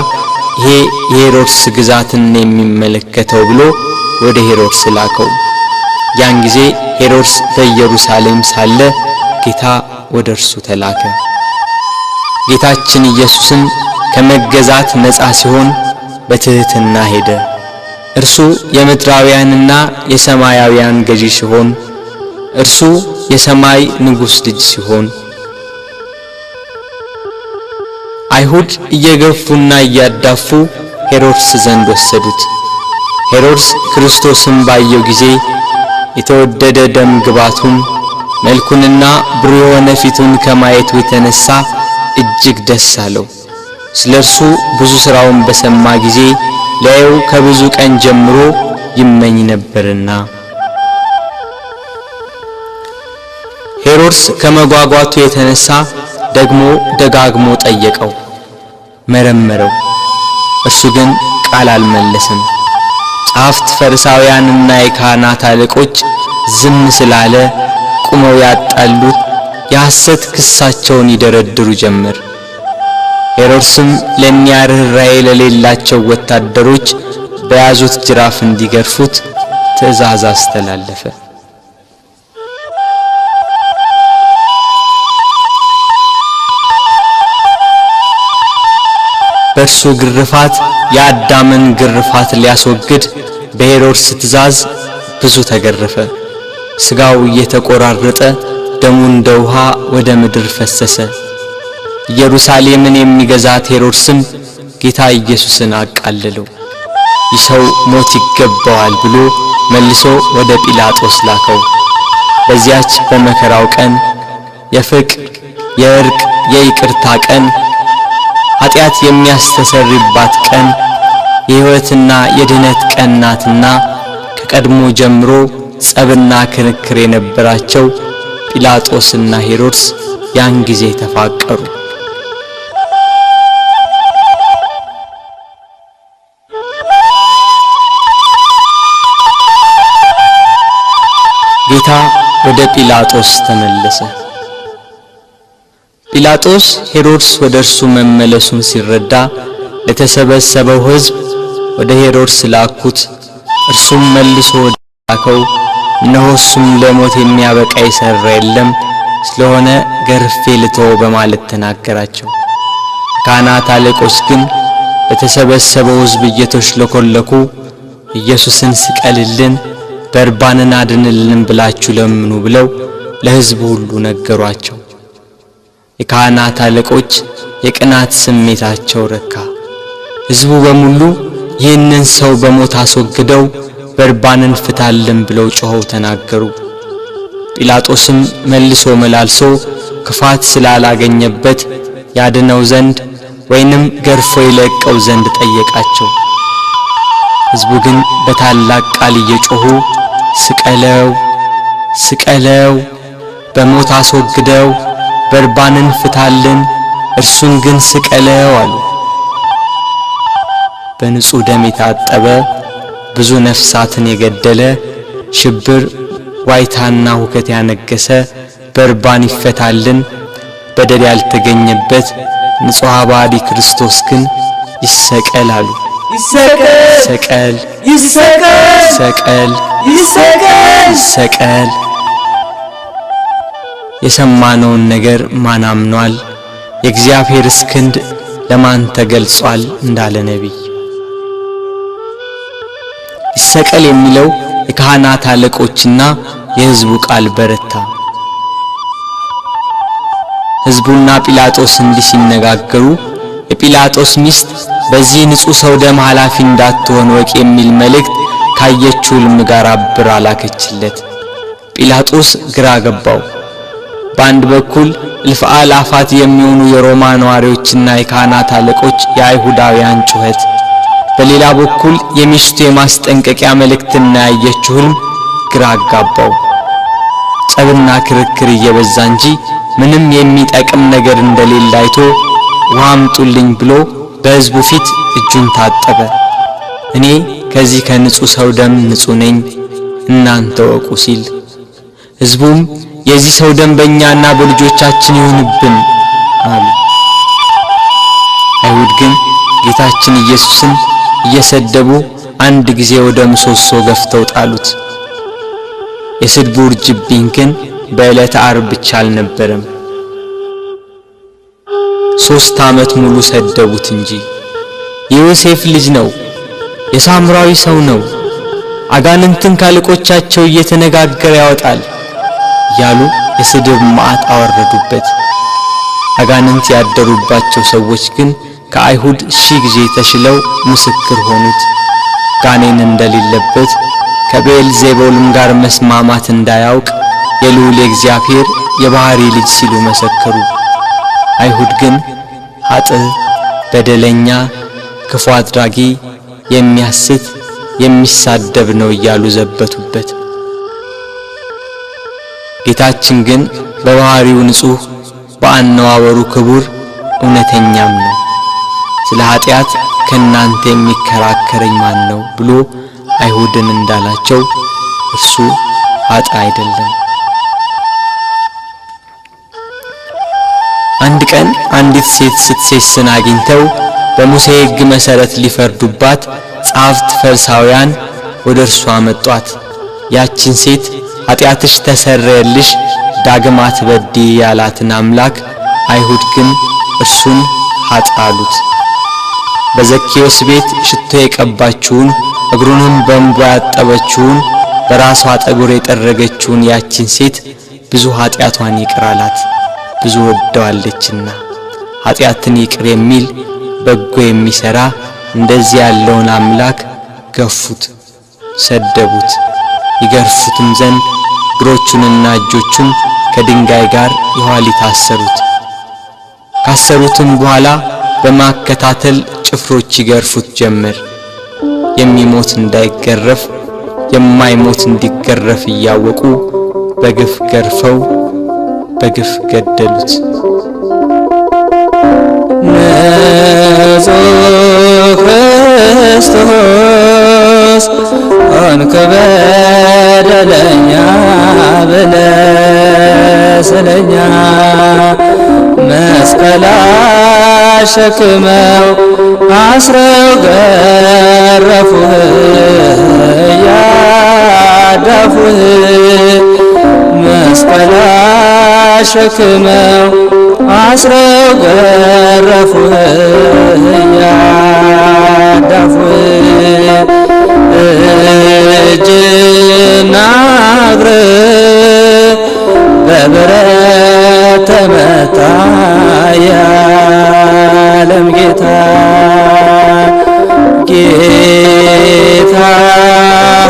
ይሄ የሄሮድስ ግዛትን የሚመለከተው ብሎ ወደ ሄሮድስ ላከው። ያን ጊዜ ሄሮድስ በኢየሩሳሌም ሳለ ጌታ ወደ እርሱ ተላከ። ጌታችን ኢየሱስም ከመገዛት ነፃ ሲሆን በትህትና ሄደ። እርሱ የምድራውያንና የሰማያውያን ገዢ ሲሆን እርሱ የሰማይ ንጉሥ ልጅ ሲሆን አይሁድ እየገፉና እያዳፉ ሄሮድስ ዘንድ ወሰዱት። ሄሮድስ ክርስቶስን ባየው ጊዜ የተወደደ ደም ግባቱን መልኩንና ብሩህ የሆነ ፊቱን ከማየቱ የተነሳ እጅግ ደስ አለው። ስለ እርሱ ብዙ ሥራውን በሰማ ጊዜ ሊያየው ከብዙ ቀን ጀምሮ ይመኝ ነበርና። ሄሮድስ ከመጓጓቱ የተነሳ ደግሞ ደጋግሞ ጠየቀው፣ መረመረው። እሱ ግን ቃል አልመለሰም። ጸሐፍት ፈሪሳውያንና የካህናት አለቆች ዝም ስላለ ቁመው ያጣሉት የሐሰት ክሳቸውን ይደረድሩ ጀመር። ሄሮድስም ለእኒያ ርኅራኄ ለሌላቸው ወታደሮች በያዙት ጅራፍ እንዲገርፉት ትእዛዝ አስተላለፈ። በእርሱ ግርፋት የአዳምን ግርፋት ሊያስወግድ በሄሮድስ ትእዛዝ ብዙ ተገረፈ። ሥጋው እየተቆራረጠ ደሙ እንደ ውሃ ወደ ምድር ፈሰሰ። ኢየሩሳሌምን የሚገዛት ሄሮድስም ጌታ ኢየሱስን አቃለለው። ይህ ሰው ሞት ይገባዋል ብሎ መልሶ ወደ ጲላጦስ ላከው። በዚያች በመከራው ቀን የፍቅር፣ የእርቅ፣ የይቅርታ ቀን፣ ኃጢአት የሚያስተሰርይባት ቀን፣ የሕይወትና የድነት ቀን ናትና ከቀድሞ ጀምሮ ጸብና ክርክር የነበራቸው ጲላጦስና ሄሮድስ ያን ጊዜ ተፋቀሩ። ጌታ ወደ ጲላጦስ ተመለሰ። ጲላጦስ ሄሮድስ ወደ እርሱ መመለሱን ሲረዳ ለተሰበሰበው ሕዝብ ወደ ሄሮድስ ላኩት። እርሱም መልሶ ወደ ላከው እነሆ እሱም ለሞት የሚያበቃ የሠራ የለም፣ ስለሆነ ገርፌ ልተወው በማለት ተናገራቸው። ካህናት አለቆች ግን በተሰበሰበው ሕዝብ እየተሽለኮለኩ ኢየሱስን ስቀልልን፣ በርባንን አድንልን ብላችሁ ለምኑ ብለው ለሕዝቡ ሁሉ ነገሯቸው። የካህናት አለቆች የቅናት ስሜታቸው ረካ። ሕዝቡ በሙሉ ይህንን ሰው በሞት አስወግደው በርባንን ፍታልን ብለው ጮኸው ተናገሩ። ጲላጦስም መልሶ መላልሶ ክፋት ስላላገኘበት ያድነው ዘንድ ወይንም ገርፎ ይለቀው ዘንድ ጠየቃቸው። ሕዝቡ ግን በታላቅ ቃል እየጮኹ ስቀለው፣ ስቀለው፣ በሞት አስወግደው፣ በርባንን ፍታልን፣ እርሱን ግን ስቀለው አሉ። በንጹሕ ደም የታጠበ ብዙ ነፍሳትን የገደለ ሽብር፣ ዋይታና ሁከት ያነገሰ በርባን ይፈታልን፣ በደል ያልተገኘበት ንጹሕ ባዲ ክርስቶስ ግን ይሰቀል አሉ። ይሰቀል፣ ይሰቀል፣ ይሰቀል፣ ይሰቀል፣ ይሰቀል። የሰማነውን ነገር ማን አምኗል? የእግዚአብሔርስ ክንድ ለማን ተገልጿል? እንዳለ ነቢይ። ይሰቀል የሚለው የካህናት አለቆችና የሕዝቡ ቃል በረታ። ሕዝቡና ጲላጦስ እንዲህ ሲነጋገሩ የጲላጦስ ሚስት በዚህ ንጹሕ ሰው ደም ኃላፊ እንዳትሆን ወቅ የሚል መልእክት ካየችው ሕልም ጋር አብራ ላከችለት። ጲላጦስ ግራ ገባው። በአንድ በኩል እልፍ አእላፋት የሚሆኑ የሮማ ነዋሪዎችና የካህናት አለቆች የአይሁዳውያን ጩኸት፣ በሌላ በኩል የሚስቱ የማስጠንቀቂያ መልእክትና ያየችው ሕልም ግራ አጋባው። ጸብና ክርክር እየበዛ እንጂ ምንም የሚጠቅም ነገር እንደሌለ አይቶ ውሃ አምጡልኝ ብሎ በሕዝቡ ፊት እጁን ታጠበ። እኔ ከዚህ ከንጹሕ ሰው ደም ንጹሕ ነኝ፣ እናንተ ወቁ ሲል፣ ሕዝቡም የዚህ ሰው ደም በእኛና በልጆቻችን ይሁንብን አሉ። አይሁድ ግን ጌታችን ኢየሱስን እየሰደቡ አንድ ጊዜ ወደ ምሰሶ ገፍተው ጣሉት። የስድቡ ውርጅብኝ ግን በዕለተ ዓርብ ብቻ አልነበረም፣ 3 ዓመት ሙሉ ሰደቡት እንጂ። የዮሴፍ ልጅ ነው፣ የሳምራዊ ሰው ነው፣ አጋንንትን ካለቆቻቸው እየተነጋገረ ያወጣል ያሉ የስድብ መዓት አወረዱበት። አጋንንት ያደሩባቸው ሰዎች ግን ከአይሁድ 1000 ጊዜ ተሽለው ምስክር ሆኑት። ጋኔን እንደሌለበት ከቤልዜቡልም ጋር መስማማት እንዳያውቅ የልዑል እግዚአብሔር የባሕሪ ልጅ ሲሉ መሰከሩ። አይሁድ ግን ኃጥእ፣ በደለኛ፣ ክፉ አድራጊ፣ የሚያስት፣ የሚሳደብ ነው እያሉ ዘበቱበት። ጌታችን ግን በባሕሪው ንጹሕ፣ በአነዋወሩ ክቡር፣ እውነተኛም ነው። ስለ ኃጢአት ከናንተ የሚከራከረኝ ማን ነው ብሎ አይሁድን እንዳላቸው እርሱ ኃጥእ አይደለም። አንድ ቀን አንዲት ሴት ስትሴስን አግኝተው በሙሴ ሕግ መሠረት ሊፈርዱባት ጸሐፍት ፈሪሳውያን ወደ እርሷ መጧት። ያችን ሴት ኃጢአትሽ ተሰረየልሽ፣ ዳግም አትበድዪ ያላትን አምላክ አይሁድ ግን እርሱን ኃጥእ አሉት። በዘኬዎስ ቤት ሽቶ የቀባችውን እግሩንም በእንባ ያጠበችውን በራሷ ጠጉር የጠረገችውን ያችን ሴት ብዙ ኃጢአቷን ይቅር አላት፣ ብዙ ወደዋለችና። ኃጢአትን ይቅር የሚል በጎ የሚሠራ እንደዚህ ያለውን አምላክ ገፉት፣ ሰደቡት። ይገርፉትም ዘንድ እግሮቹንና እጆቹን ከድንጋይ ጋር የኋሊት አሰሩት። ካሰሩትም በኋላ በማከታተል ጭፍሮች ይገርፉት ጀመር። የሚሞት እንዳይገረፍ የማይሞት እንዲገረፍ እያወቁ በግፍ ገርፈው በግፍ ገደሉት። ንጹሕ ክርስቶስ ሆንክ በደለኛ ብለህ ስለኛ መስቀል አሸክመው አስረው ገረፉህ እያዳፉህ መስቀል አሸክመው አስረው ገረፉህ እያዳፉህ እጅና እግርህ በብረት ተመታ የዓለም ጌታ ጌታ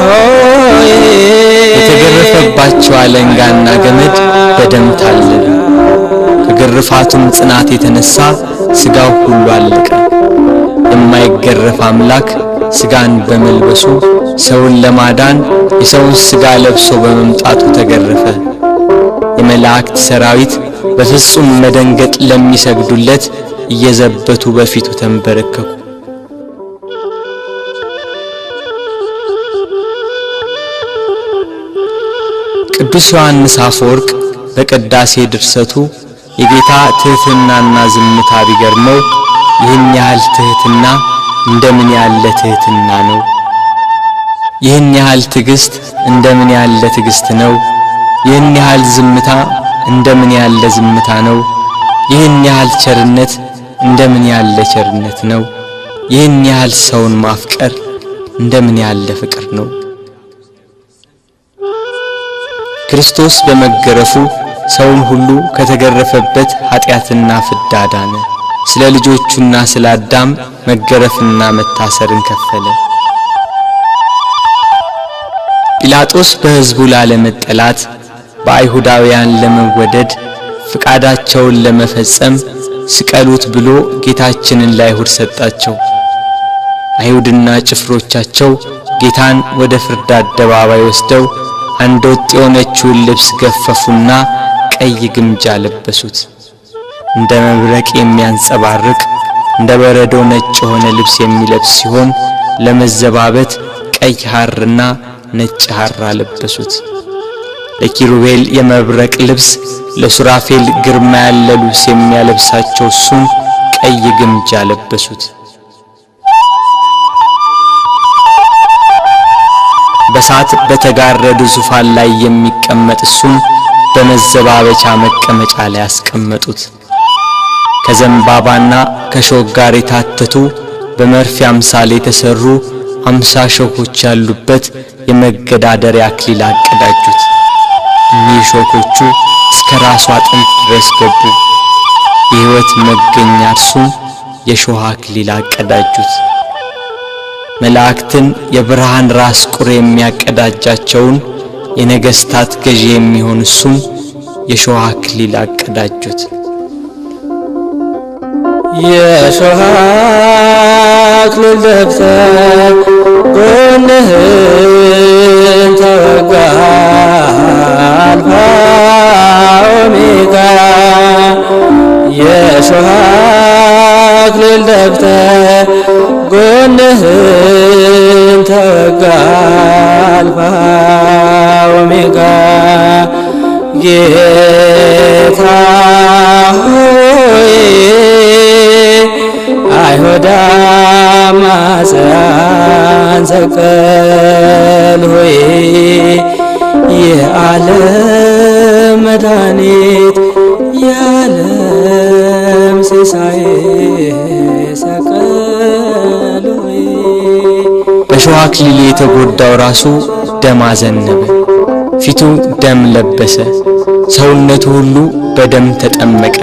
ሆይ የተገረፈባቸው አለንጋና ገመድ በደም ታለለ። ከግርፋቱም ጽናት የተነሳ ሥጋው ሁሉ አለቀ። የማይገረፍ አምላክ ሥጋን በመልበሱ ሰውን ለማዳን የሰውን ሥጋ ለብሶ በመምጣቱ ተገረፈ። የመላእክት ሰራዊት በፍጹም መደንገጥ ለሚሰግዱለት እየዘበቱ በፊቱ ተንበረከኩ። ቅዱስ ዮሐንስ አፈወርቅ በቅዳሴ ድርሰቱ የጌታ ትሕትናና ዝምታ ቢገርመው ይህን ያህል ትሕትና እንደምን ያለ ትሕትና ነው! ይህን ያህል ትዕግስት እንደምን ያለ ትዕግስት ነው! ይህን ያህል ዝምታ እንደምን ያለ ዝምታ ነው! ይህን ያህል ቸርነት እንደምን ያለ ቸርነት ነው! ይህን ያህል ሰውን ማፍቀር እንደምን ያለ ፍቅር ነው! ክርስቶስ በመገረፉ ሰውን ሁሉ ከተገረፈበት ኃጢአትና ፍዳ ዳነ። ስለ ልጆቹና ስለ አዳም መገረፍና መታሰርን ከፈለ። ጲላጦስ በሕዝቡ ላለመጠላት በአይሁዳውያን ለመወደድ ፍቃዳቸውን ለመፈጸም ስቀሉት ብሎ ጌታችንን ለአይሁድ ሰጣቸው። አይሁድና ጭፍሮቻቸው ጌታን ወደ ፍርድ አደባባይ ወስደው አንድ ወጥ የሆነችውን ልብስ ገፈፉና ቀይ ግምጃ ለበሱት። እንደ መብረቅ የሚያንጸባርቅ እንደ በረዶ ነጭ የሆነ ልብስ የሚለብስ ሲሆን ለመዘባበት ቀይ ሐርና ነጭ ሐር አለበሱት። ለኪሩቤል የመብረቅ ልብስ፣ ለሱራፌል ግርማ ያለ ልብስ የሚያለብሳቸው እሱን ቀይ ግምጃ ለበሱት። በሳት በተጋረደ ዙፋን ላይ የሚቀመጥ እሱን በመዘባበቻ መቀመጫ ላይ ያስቀመጡት። ከዘንባባና ከሾህ ጋር የታተቱ በመርፌ አምሳል የተሰሩ 50 ሾኮች ያሉበት የመገዳደሪያ አክሊል አቀዳጁት። እኒህ ሾኮቹ እስከ ራሱ አጥንት ድረስ ገቡ። የሕይወት መገኛ እርሱን የሾህ አክሊል አቀዳጁት። መላእክትን የብርሃን ራስ ቁር የሚያቀዳጃቸውን የነገሥታት ገዢ የሚሆን እሱን የሾህ አክሊል አቀዳጁት። የሾህ አክሊል ደፍተህ ጎንህን ተወጋ አልፋ ኦሜጋ። የሾህ አክሊል ደፍተህ ጎንህን ተወጋ አልፋ ኦሜጋ። ጌታ ሆይ አይሁድ አማጽያን ሰቀል ሆይ የዓለም መድኃኒት የዓለም ሲሳይ ሰቀል ሆይ። በሾህ አክሊል የተጎዳው ራሱ ደም አዘነበ፣ ፊቱ ደም ለበሰ፣ ሰውነቱ ሁሉ በደም ተጠመቀ።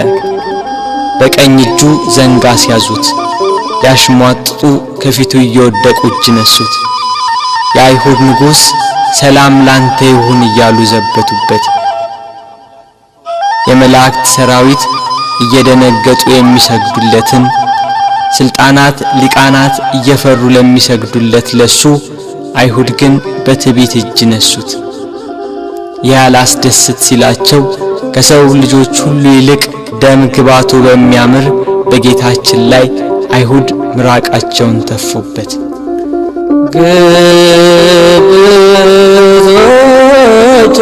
በቀኝ እጁ ዘንግ አስያዙት፣ ያሽሟጥጡ ከፊቱ እየወደቁ እጅ ነሱት። የአይሁድ ንጉሥ ሰላም ላንተ ይሁን እያሉ ዘበቱበት። የመላእክት ሰራዊት እየደነገጡ የሚሰግዱለትን፣ ስልጣናት ሊቃናት እየፈሩ ለሚሰግዱለት ለሱ አይሁድ ግን በትዕቢት እጅ ነሱት። ያላስደስት ሲላቸው ከሰው ልጆች ሁሉ ይልቅ ደም ግባቱ በሚያምር በጌታችን ላይ አይሁድ ምራቃቸውን ተፉበት። ግብዞች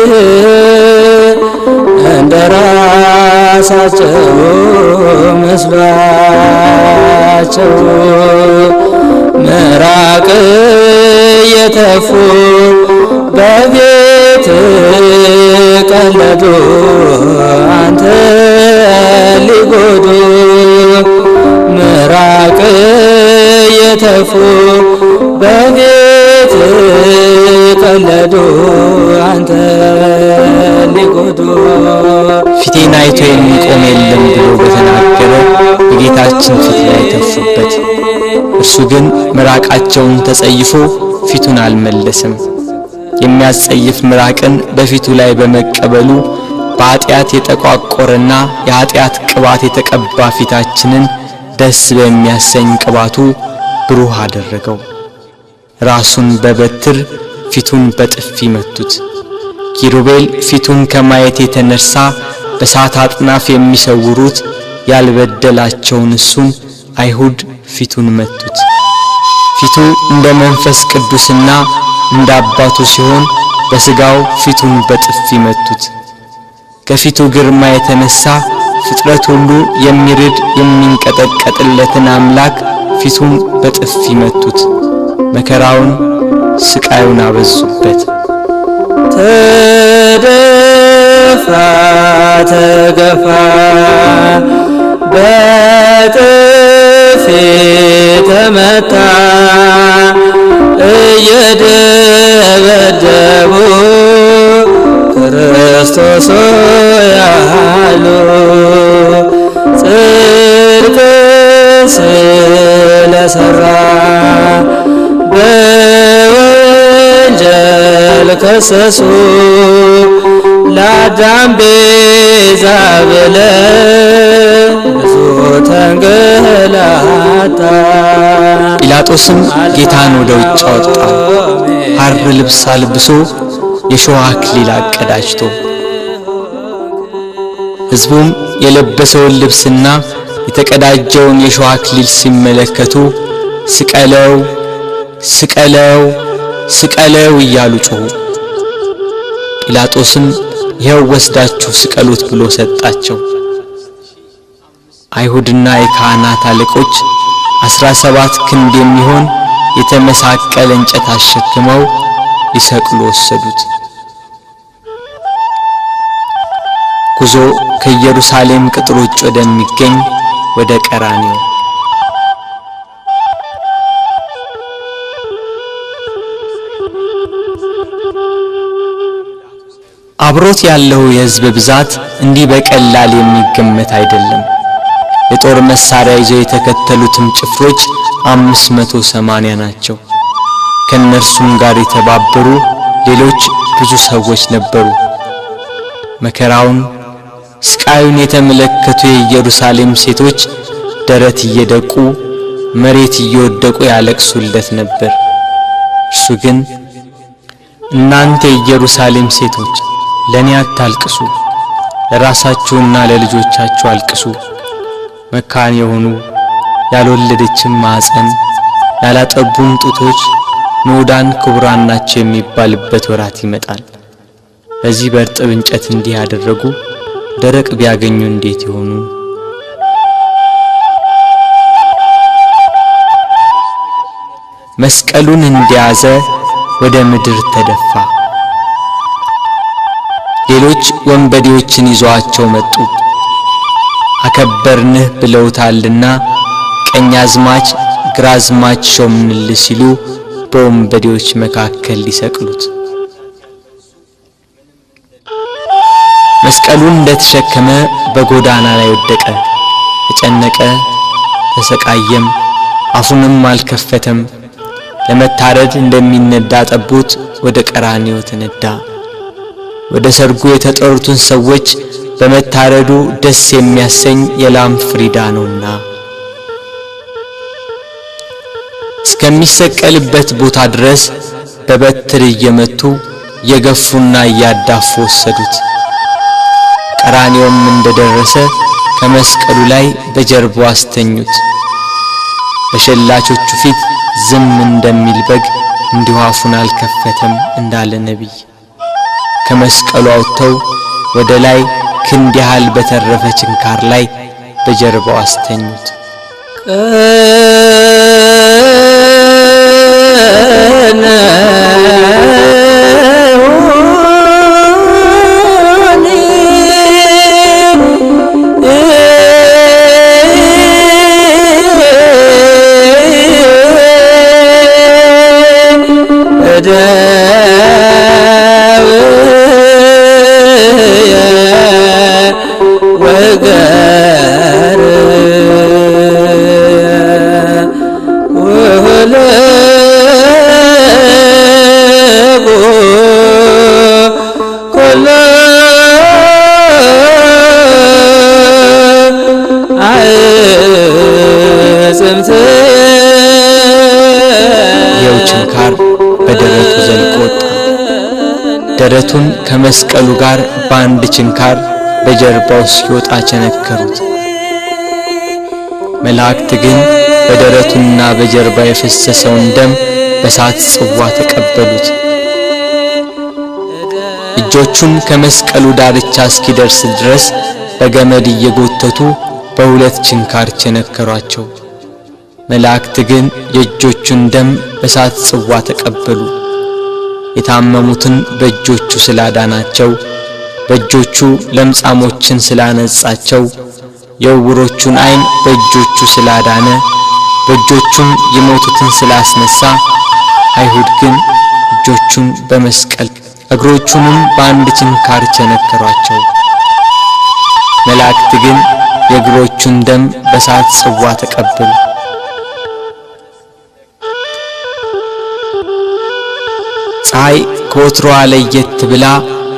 እንደራሳቸው መስሏቸው ምራቅ የተፉ በቤት ቀለዱ አንተ ሊጎዱ። ምራቅ የተፉ በቤት ቀለዱ አንተ ሊጎዱ። ፊቴን አይቶ የሚቆም የለም ብሎ በተናገረ በጌታችን ፊት ላይ ተፉበት። እርሱ ግን ምራቃቸውን ተጸይፎ ፊቱን አልመለሰም። የሚያስጸይፍ ምራቅን በፊቱ ላይ በመቀበሉ በኃጢአት የተቋቆረና የኃጢአት ቅባት የተቀባ ፊታችንን ደስ በሚያሰኝ ቅባቱ ብሩህ አደረገው። ራሱን በበትር ፊቱን በጥፊ መቱት። ኪሩቤል ፊቱን ከማየት የተነሳ በሳት አጥናፍ የሚሰውሩት ያልበደላቸውን እሱን አይሁድ ፊቱን መቱት። ፊቱ እንደ መንፈስ ቅዱስና እንደ አባቱ ሲሆን በሥጋው ፊቱን በጥፊ መቱት። ከፊቱ ግርማ የተነሳ ፍጥረት ሁሉ የሚርድ የሚንቀጠቀጥለትን አምላክ ፊቱን በጥፊ መቱት። መከራውን ስቃዩን አበዙበት። ተደፋ ተገፋ በጥፊ ተመታ እየደበደቡ ክርስቶስ ያሉ ጽድቅ ስለሰራ በወንጀል ከሰሱ። ለአዳም ቤዛ ብለህ ብዙ ተንገላታ። ጲላጦስም ጌታን ወደ ውጭ አወጣ፣ ሐር ልብስ አልብሶ የሾህ አክሊል አቀዳጅቶ። ሕዝቡም የለበሰውን ልብስና የተቀዳጀውን የሾህ አክሊል ሲመለከቱ ስቀለው ስቀለው ስቀለው እያሉ ጮኹ። ጲላጦስም ይኸው ወስዳችሁ ስቀሉት ብሎ ሰጣቸው። አይሁድና የካህናት አለቆች 17 ክንድ የሚሆን የተመሳቀለ እንጨት አሸክመው ሊሰቅሉ ወሰዱት። ጉዞ ከኢየሩሳሌም ቅጥር ውጭ ወደሚገኝ ወደ ቀራንዮ። አብሮት ያለው የሕዝብ ብዛት እንዲህ በቀላል የሚገመት አይደለም። የጦር መሳሪያ ይዘው የተከተሉትም ጭፍሮች 580 ናቸው። ከነርሱም ጋር የተባበሩ ሌሎች ብዙ ሰዎች ነበሩ። መከራውን ስቃዩን የተመለከቱ የኢየሩሳሌም ሴቶች ደረት እየደቁ መሬት እየወደቁ ያለቅሱለት ነበር። እርሱ ግን እናንተ የኢየሩሳሌም ሴቶች ለኔ አታልቅሱ፣ ለራሳችሁና ለልጆቻችሁ አልቅሱ። መካን የሆኑ ያልወለደችም ማኅፀን ያላጠቡም ጡቶች ንዑዳን ክቡራን ናቸው የሚባልበት ወራት ይመጣል። በዚህ በእርጥብ እንጨት እንዲህ ያደረጉ ደረቅ ቢያገኙ እንዴት ይሆኑ? መስቀሉን እንደያዘ ወደ ምድር ተደፋ። ሌሎች ወንበዴዎችን ይዘዋቸው መጡ። አከበርንህ ብለውታልና ቀኛዝማች ግራዝማች ሾምንልህ ሲሉ በወንበዴዎች መካከል ሊሰቅሉት። መስቀሉን እንደተሸከመ በጎዳና ላይ ወደቀ፣ ተጨነቀ፣ ተሰቃየም፣ አፉንም አልከፈተም። ለመታረድ እንደሚነዳ ጠቦት ወደ ቀራንዮ ተነዳ። ወደ ሰርጉ የተጠሩትን ሰዎች በመታረዱ ደስ የሚያሰኝ የላም ፍሪዳ ነውና እስከሚሰቀልበት ቦታ ድረስ በበትር እየመቱ እየገፉና እያዳፉ ወሰዱት። ቀራንዮም እንደደረሰ ከመስቀሉ ላይ በጀርባው አስተኙት። በሸላቾቹ ፊት ዝም እንደሚል በግ እንዲሁ አፉን አልከፈተም እንዳለ ነቢይ ከመስቀሉ አውጥተው ወደ ላይ ክንድ ያህል በተረፈ ችንካር ላይ በጀርባው አስተኙት። ችንካር በደረቱ ዘልቆ ወጣ። ደረቱን ከመስቀሉ ጋር በአንድ ችንካር በጀርባው ሲወጣ ቸነከሩት። መላእክት ግን በደረቱና በጀርባ የፈሰሰውን ደም በሳት ጽዋ ተቀበሉት። እጆቹን ከመስቀሉ ዳርቻ እስኪደርስ ድረስ በገመድ እየጎተቱ በሁለት ችንካር ቸነከሯቸው። መላእክት ግን የእጆቹን ደም በሳት ጽዋ ተቀበሉ። የታመሙትን በእጆቹ ስላዳናቸው፣ በእጆቹ ለምጻሞችን ስላነጻቸው፣ የዕውሮቹን ዓይን በእጆቹ ስላዳነ፣ በእጆቹም የሞቱትን ስላስነሳ፣ አይሁድ ግን እጆቹን በመስቀል እግሮቹንም በአንድ ችንካር ቸነከሯቸው። መላእክት ግን የእግሮቹን ደም በሳት ጽዋ ተቀበሉ። ፀሐይ ከወትሮዋ ለየት ብላ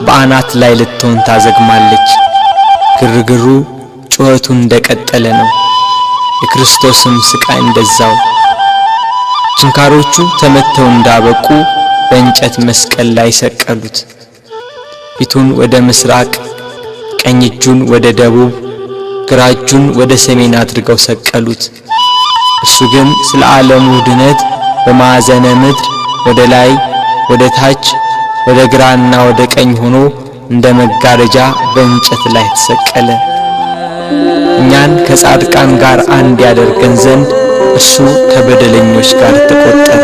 በአናት ላይ ልትሆን ታዘግማለች። ግርግሩ ጩኸቱ እንደቀጠለ ነው። የክርስቶስም ስቃይ እንደዛው። ችንካሮቹ ተመተው እንዳበቁ በእንጨት መስቀል ላይ ሰቀሉት። ፊቱን ወደ ምስራቅ፣ ቀኝ እጁን ወደ ደቡብ፣ ግራ እጁን ወደ ሰሜን አድርገው ሰቀሉት። እርሱ ግን ስለ ዓለሙ ድነት በማዕዘነ ምድር ወደ ላይ ወደ ታች ወደ ግራና ወደ ቀኝ ሆኖ እንደ መጋረጃ በእንጨት ላይ ተሰቀለ። እኛን ከጻድቃን ጋር አንድ ያደርገን ዘንድ እርሱ ከበደለኞች ጋር ተቆጠረ።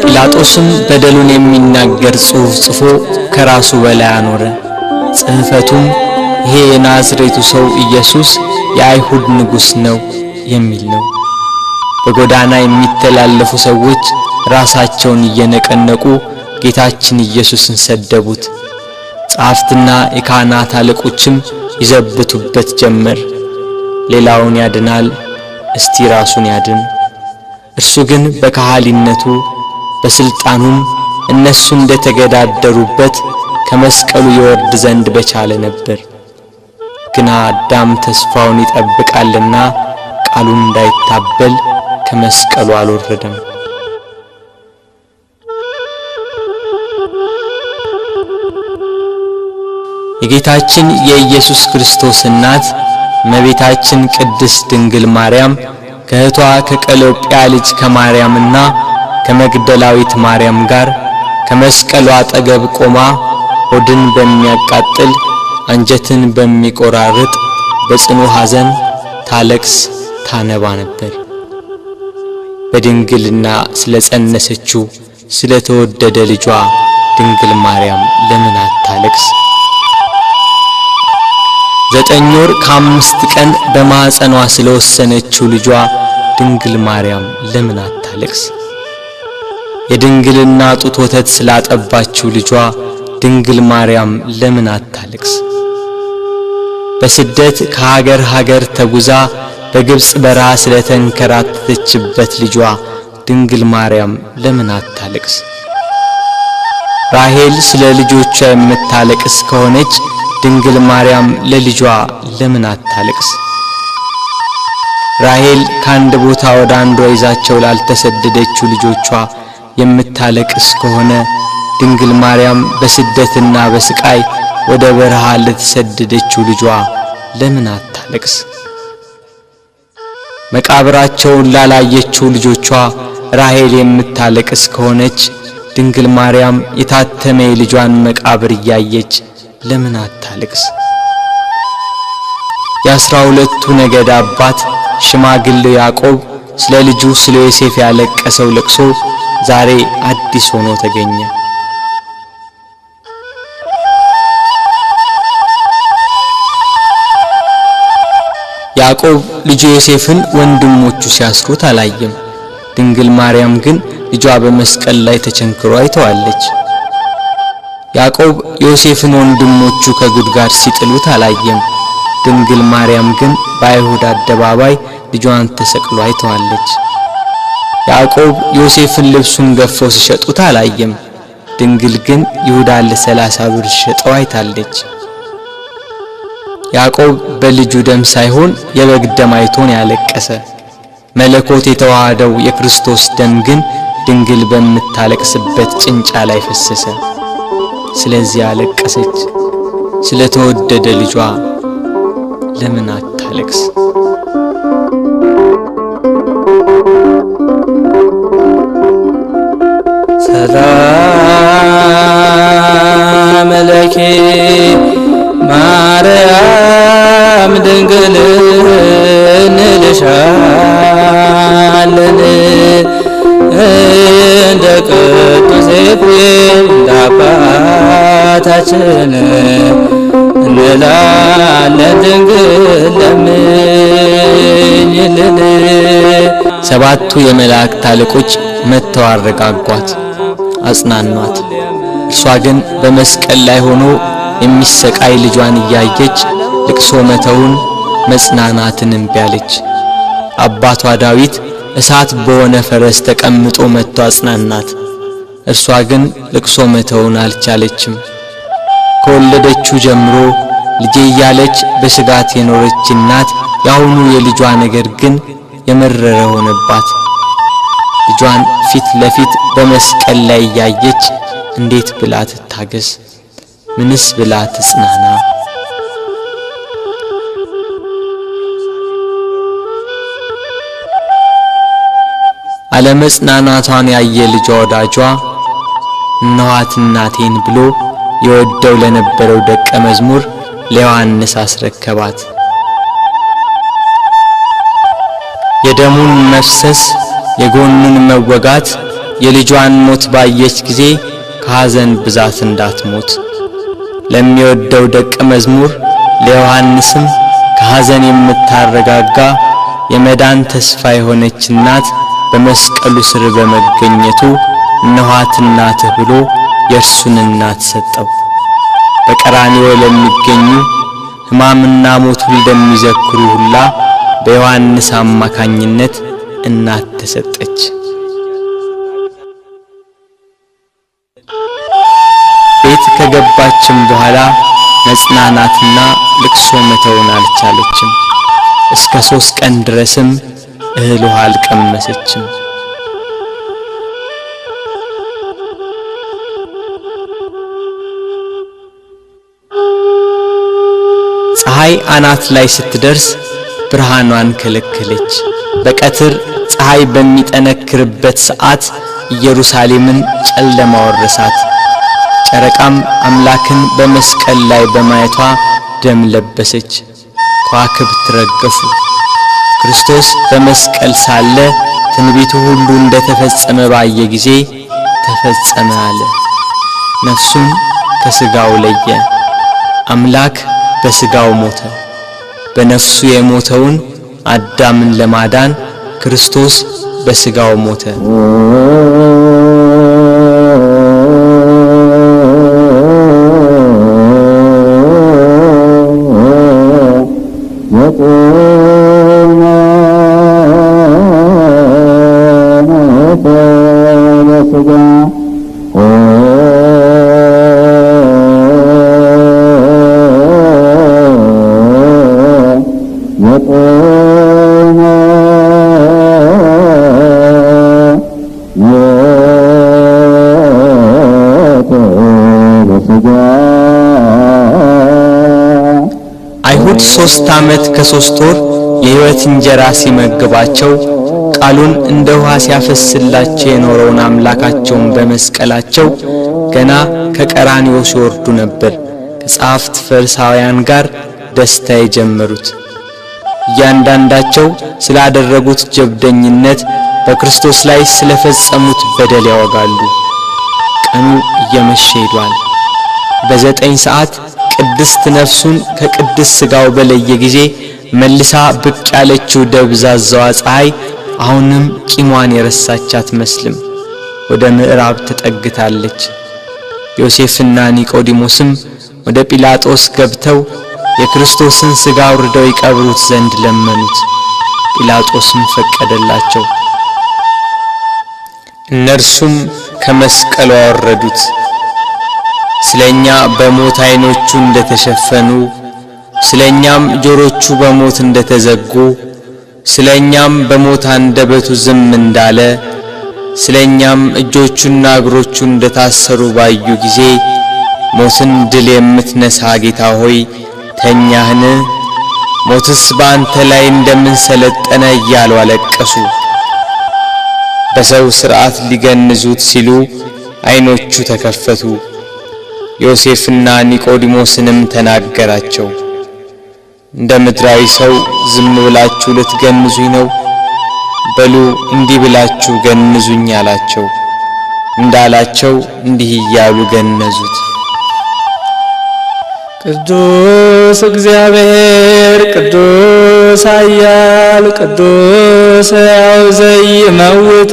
ጲላጦስም በደሉን የሚናገር ጽሑፍ ጽፎ ከራሱ በላይ አኖረ። ጽሕፈቱም ይሄ የናዝሬቱ ሰው ኢየሱስ የአይሁድ ንጉሥ ነው የሚል ነው። በጎዳና የሚተላለፉ ሰዎች ራሳቸውን እየነቀነቁ ጌታችን ኢየሱስን ሰደቡት። ጸሐፍትና የካህናት አለቆችም ይዘብቱበት ጀመር። ሌላውን ያድናል፣ እስቲ ራሱን ያድን። እርሱ ግን በካህሊነቱ በስልጣኑም እነሱ እንደተገዳደሩበት ከመስቀሉ ይወርድ ዘንድ በቻለ ነበር። ግና አዳም ተስፋውን ይጠብቃልና ቃሉን እንዳይታበል ከመስቀሉ አልወረደም። የጌታችን የኢየሱስ ክርስቶስ እናት እመቤታችን ቅድስት ድንግል ማርያም ከእህቷ ከቀሎጵያ ልጅ ከማርያምና ከመግደላዊት ማርያም ጋር ከመስቀሉ አጠገብ ቆማ ሆድን በሚያቃጥል አንጀትን በሚቆራርጥ በጽኑ ሐዘን ታለቅስ ታነባ ነበር። በድንግልና ስለጸነሰችው ስለተወደደ ልጇ ድንግል ማርያም ለምን አታለቅስ? 9 ወር ከ5 ቀን በማኅፀኗ ስለወሰነችው ልጇ ድንግል ማርያም ለምን አታለቅስ? የድንግልና ጡት ወተት ስላጠባችው ልጇ ድንግል ማርያም ለምን አታለቅስ? በስደት ከሀገር ሀገር ተጉዛ በግብጽ በረሃ ስለተንከራተተችበት ልጇ ድንግል ማርያም ለምን አታለቅስ? ራሔል ስለ ልጆቿ የምታለቅስ ከሆነች ድንግል ማርያም ለልጇ ለምን አታለቅስ? ራሔል ከአንድ ቦታ ወደ አንዷ ይዛቸው ላልተሰደደችው ልጆቿ የምታለቅስ ከሆነ ድንግል ማርያም በስደትና በስቃይ ወደ በረሃ ለተሰደደችው ልጇ ለምን አታለቅስ? መቃብራቸውን ላላየችው ልጆቿ ራሔል የምታለቅስ ከሆነች ድንግል ማርያም የታተመ የልጇን መቃብር እያየች ለምን አታለቅስ? የ12ቱ ነገድ አባት ሽማግሌው ያዕቆብ ስለ ልጁ ስለ ዮሴፍ ያለቀሰው ለቅሶ ዛሬ አዲስ ሆኖ ተገኘ። ያዕቆብ ልጁ ዮሴፍን ወንድሞቹ ሲያስሩት አላየም። ድንግል ማርያም ግን ልጇ በመስቀል ላይ ተቸንክሮ አይተዋለች። ያዕቆብ ዮሴፍን ወንድሞቹ ከጉድጓድ ሲጥሉት አላየም። ድንግል ማርያም ግን በአይሁድ አደባባይ ልጇን ተሰቅሎ አይተዋለች። ያዕቆብ ዮሴፍን ልብሱን ገፈው ሲሸጡት አላየም። ድንግል ግን ይሁዳን ለ30 ብር ሸጠው አይታለች። ያዕቆብ በልጁ ደም ሳይሆን የበግ ደም አይቶን ያለቀሰ። መለኮት የተዋሃደው የክርስቶስ ደም ግን ድንግል በምታለቅስበት ጭንጫ ላይ ፈሰሰ። ስለዚህ አለቀሰች። ስለተወደደ ልጇ ለምን አታለቅስ? ሰላም ለኪ ማርያም ድንግል እንልሻለን እንደ ቅዱስ ኤፍሬም እንደ አባታችን እንላለን ድንግል ለምኝልን። 7ቱ የመላእክት አለቆች መጥተው አረጋጓት። አጽናኗት። እርሷ ግን በመስቀል ላይ ሆኖ የሚሰቃይ ልጇን እያየች ልቅሶ መተውን መጽናናትን እምቢ አለች። አባቷ ዳዊት እሳት በሆነ ፈረስ ተቀምጦ መጥቶ አጽናናት። እርሷ ግን ልቅሶ መተውን አልቻለችም። ከወለደችው ጀምሮ ልጄ እያለች በስጋት የኖረች እናት ያሁኑ የልጇ ነገር ግን የመረረ ሆነባት። ልጇን ፊት ለፊት በመስቀል ላይ እያየች እንዴት ብላ ትታገስ? ምንስ ብላ ትጽናና? አለመጽናናቷን ያየ ልጇ ወዳጇ እነኋት እናቴን ብሎ የወደው ለነበረው ደቀ መዝሙር ለዮሐንስ አስረከባት። የደሙን መፍሰስ የጎኑን መወጋት የልጇን ሞት ባየች ጊዜ ከሐዘን ብዛት እንዳትሞት ለሚወደው ደቀ መዝሙር ለዮሐንስም ከሐዘን የምታረጋጋ የመዳን ተስፋ የሆነች እናት በመስቀሉ ስር በመገኘቱ እነኋት እናትህ ብሎ የእርሱን እናት ሰጠው። በቀራንዮ ለሚገኙ ሕማምና ሞቱን ለሚዘክሩ ሁላ በዮሐንስ አማካኝነት እናት ተሰጠች። ቤት ከገባችም በኋላ መጽናናትና ልቅሶ መተውን አልቻለችም። እስከ 3 ቀን ድረስም እህል ውሃ አልቀመሰችም። ፀሐይ አናት ላይ ስትደርስ ብርሃኗን ከለከለች። በቀትር ፀሐይ በሚጠነክርበት ሰዓት ኢየሩሳሌምን ጨለማ ወረሳት። ጨረቃም አምላክን በመስቀል ላይ በማየቷ ደም ለበሰች። ከዋክብት ረገፉ። ክርስቶስ በመስቀል ሳለ ትንቢቱ ሁሉ እንደተፈጸመ ባየ ጊዜ ተፈጸመ አለ። ነፍሱን ከሥጋው ለየ። አምላክ በሥጋው ሞተ። በነፍሱ የሞተውን አዳምን ለማዳን ክርስቶስ በሥጋው ሞተ። አይሁድ 3 ዓመት ከ3 ወር የሕይወት እንጀራ ሲመግባቸው ቃሉን እንደ ውሃ ሲያፈስላቸው የኖረውን አምላካቸውን በመስቀላቸው ገና ከቀራንዮ ሲወርዱ ነበር ከጸሐፍት ፈሪሳውያን ጋር ደስታ የጀመሩት። እያንዳንዳቸው ስላደረጉት ጀብደኝነት በክርስቶስ ላይ ስለፈጸሙት በደል ያወጋሉ። ቀኑ እየመሸ ሄዷል። በ9 ሰዓት ቅድስት ነፍሱን ከቅድስ ሥጋው በለየ ጊዜ መልሳ ብቅ ያለችው ደብዛዛዋ ፀሐይ አሁንም ቂሟን የረሳች አትመስልም። ወደ ምዕራብ ተጠግታለች። ዮሴፍና ኒቆዲሞስም ወደ ጲላጦስ ገብተው የክርስቶስን ሥጋ አውርደው ይቀብሩት ዘንድ ለመኑት። ጲላጦስም ፈቀደላቸው። እነርሱም ከመስቀሉ አወረዱት። ስለኛ በሞት ዓይኖቹ እንደተሸፈኑ፣ ስለኛም ጆሮቹ በሞት እንደተዘጉ፣ ስለኛም በሞት አንደበቱ ዝም እንዳለ፣ ስለኛም እጆቹና እግሮቹ እንደታሰሩ ባዩ ጊዜ ሞትን ድል የምትነሳ ጌታ ሆይ ተኛህን? ሞትስ በአንተ ላይ እንደምን ሰለጠነ እያሉ አለቀሱ። በሰው ሥርዓት ሊገንዙት ሲሉ ዓይኖቹ ተከፈቱ። ዮሴፍና ኒቆዲሞስንም ተናገራቸው። እንደ ምድራዊ ሰው ዝም ብላችሁ ልትገንዙኝ ነው? በሉ እንዲህ ብላችሁ ገንዙኝ አላቸው። እንዳላቸው እንዲህ እያሉ ገነዙት። ቅዱስ እግዚአብሔር ቅዱስ ኃያል ቅዱስ ሕያው ዘይመውት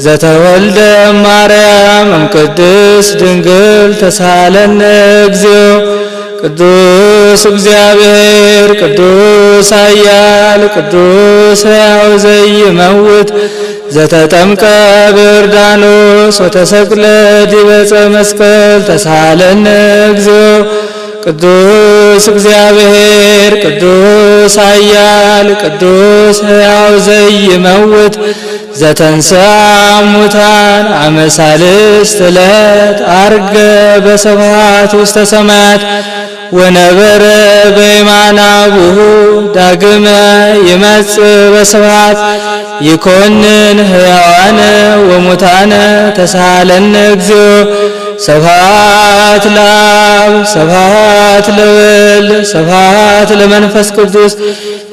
ዘተወልደ ማርያም እምቅድስት ድንግል ተሳለነ እግዚኦ ቅዱስ እግዚአብሔር ቅዱስ ኃያል ቅዱስ ሕያው ዘይመውት ዘተጠምቀ በዮርዳኖስ ወተሰቅለ ዲበ ዕፀ መስቀል ተሳለነ እግዚኦ ቅዱስ እግዚአብሔር ቅዱስ ኃያል ቅዱስ ሕያው ዘይመውት ዘተንሥአ እሙታን አመ ሣልስት ዕለት ዐርገ በስብሐት ውስተ ሰማያት ወነበረ በየማነ አቡሁ ዳግመ ይመጽእ በስብሐት ይኰንን ሕያዋነ ወሙታነ ተሳሃለነ እግዚኦ ስብሐት ለአብ ስብሐት ለወልድ ስብሐት ለመንፈስ ቅዱስ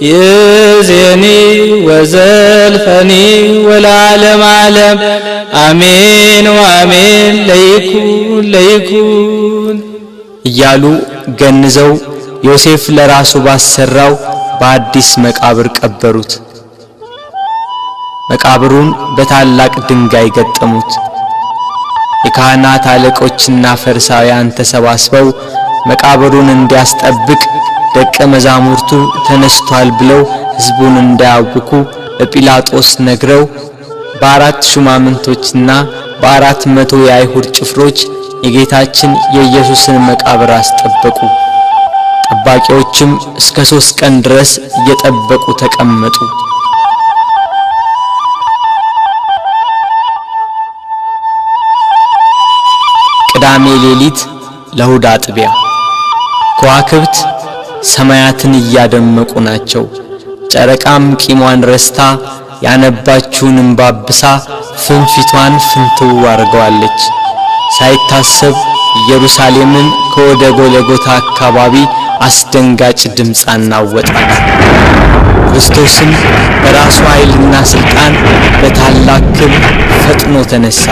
ይእዜኒ ወዘልፈኒ ወለዓለመ ዓለም አሜን ወአሜን ለይኩን ለይኩን እያሉ ገንዘው ዮሴፍ ለራሱ ባሰራው በአዲስ መቃብር ቀበሩት። መቃብሩን በታላቅ ድንጋይ ገጠሙት። የካህናት አለቆችና ፈሪሳውያን ተሰባስበው መቃብሩን እንዲያስጠብቅ ደቀ መዛሙርቱ ተነስቷል ብለው ሕዝቡን እንዳያውኩ ለጲላጦስ ነግረው በአራት ሹማምንቶችና በ400 የአይሁድ ጭፍሮች የጌታችን የኢየሱስን መቃብር አስጠበቁ። ጠባቂዎችም እስከ 3 ቀን ድረስ እየጠበቁ ተቀመጡ። ቅዳሜ ሌሊት ለእሁድ አጥቢያ ከዋክብት ሰማያትን እያደመቁ ናቸው። ጨረቃም ቂሟን ረስታ ያነባችውን እንባ አብሳ ፍንፊቷን ፍንትው አርገዋለች። ሳይታሰብ ኢየሩሳሌምን ከወደ ጎልጎታ አካባቢ አስደንጋጭ ድምፅ አናወጣት። ክርስቶስም በራሱ ኃይልና ስልጣን በታላቅ ክብር ፈጥኖ ተነሳ።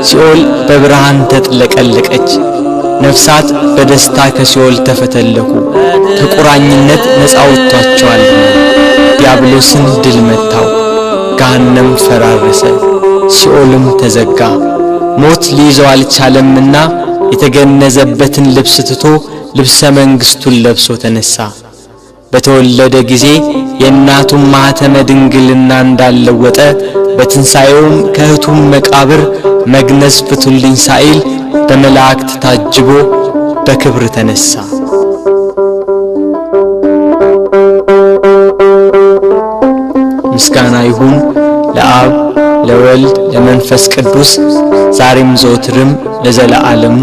ሲኦል በብርሃን ተጥለቀለቀች። ነፍሳት በደስታ ከሲኦል ተፈተለኩ። ከቁራኝነት ነፃ ወጥቷቸዋልና። ዲያብሎስን ድል መታው። ገሃነም ፈራረሰ፣ ሲኦልም ተዘጋ። ሞት ሊይዘው አልቻለምና የተገነዘበትን ልብስ ትቶ ልብሰ መንግሥቱን ለብሶ ተነሳ። በተወለደ ጊዜ የእናቱን ማኅተመ ድንግልና እንዳለወጠ በትንሣኤውም ከእህቱም መቃብር መግነዝ ፍቱልኝ ሳይል በመላእክት ታጅቦ በክብር ተነሳ። ምስጋና ይሁን ለአብ ለወልድ ለመንፈስ ቅዱስ ዛሬም ዘወትርም ለዘለዓለሙ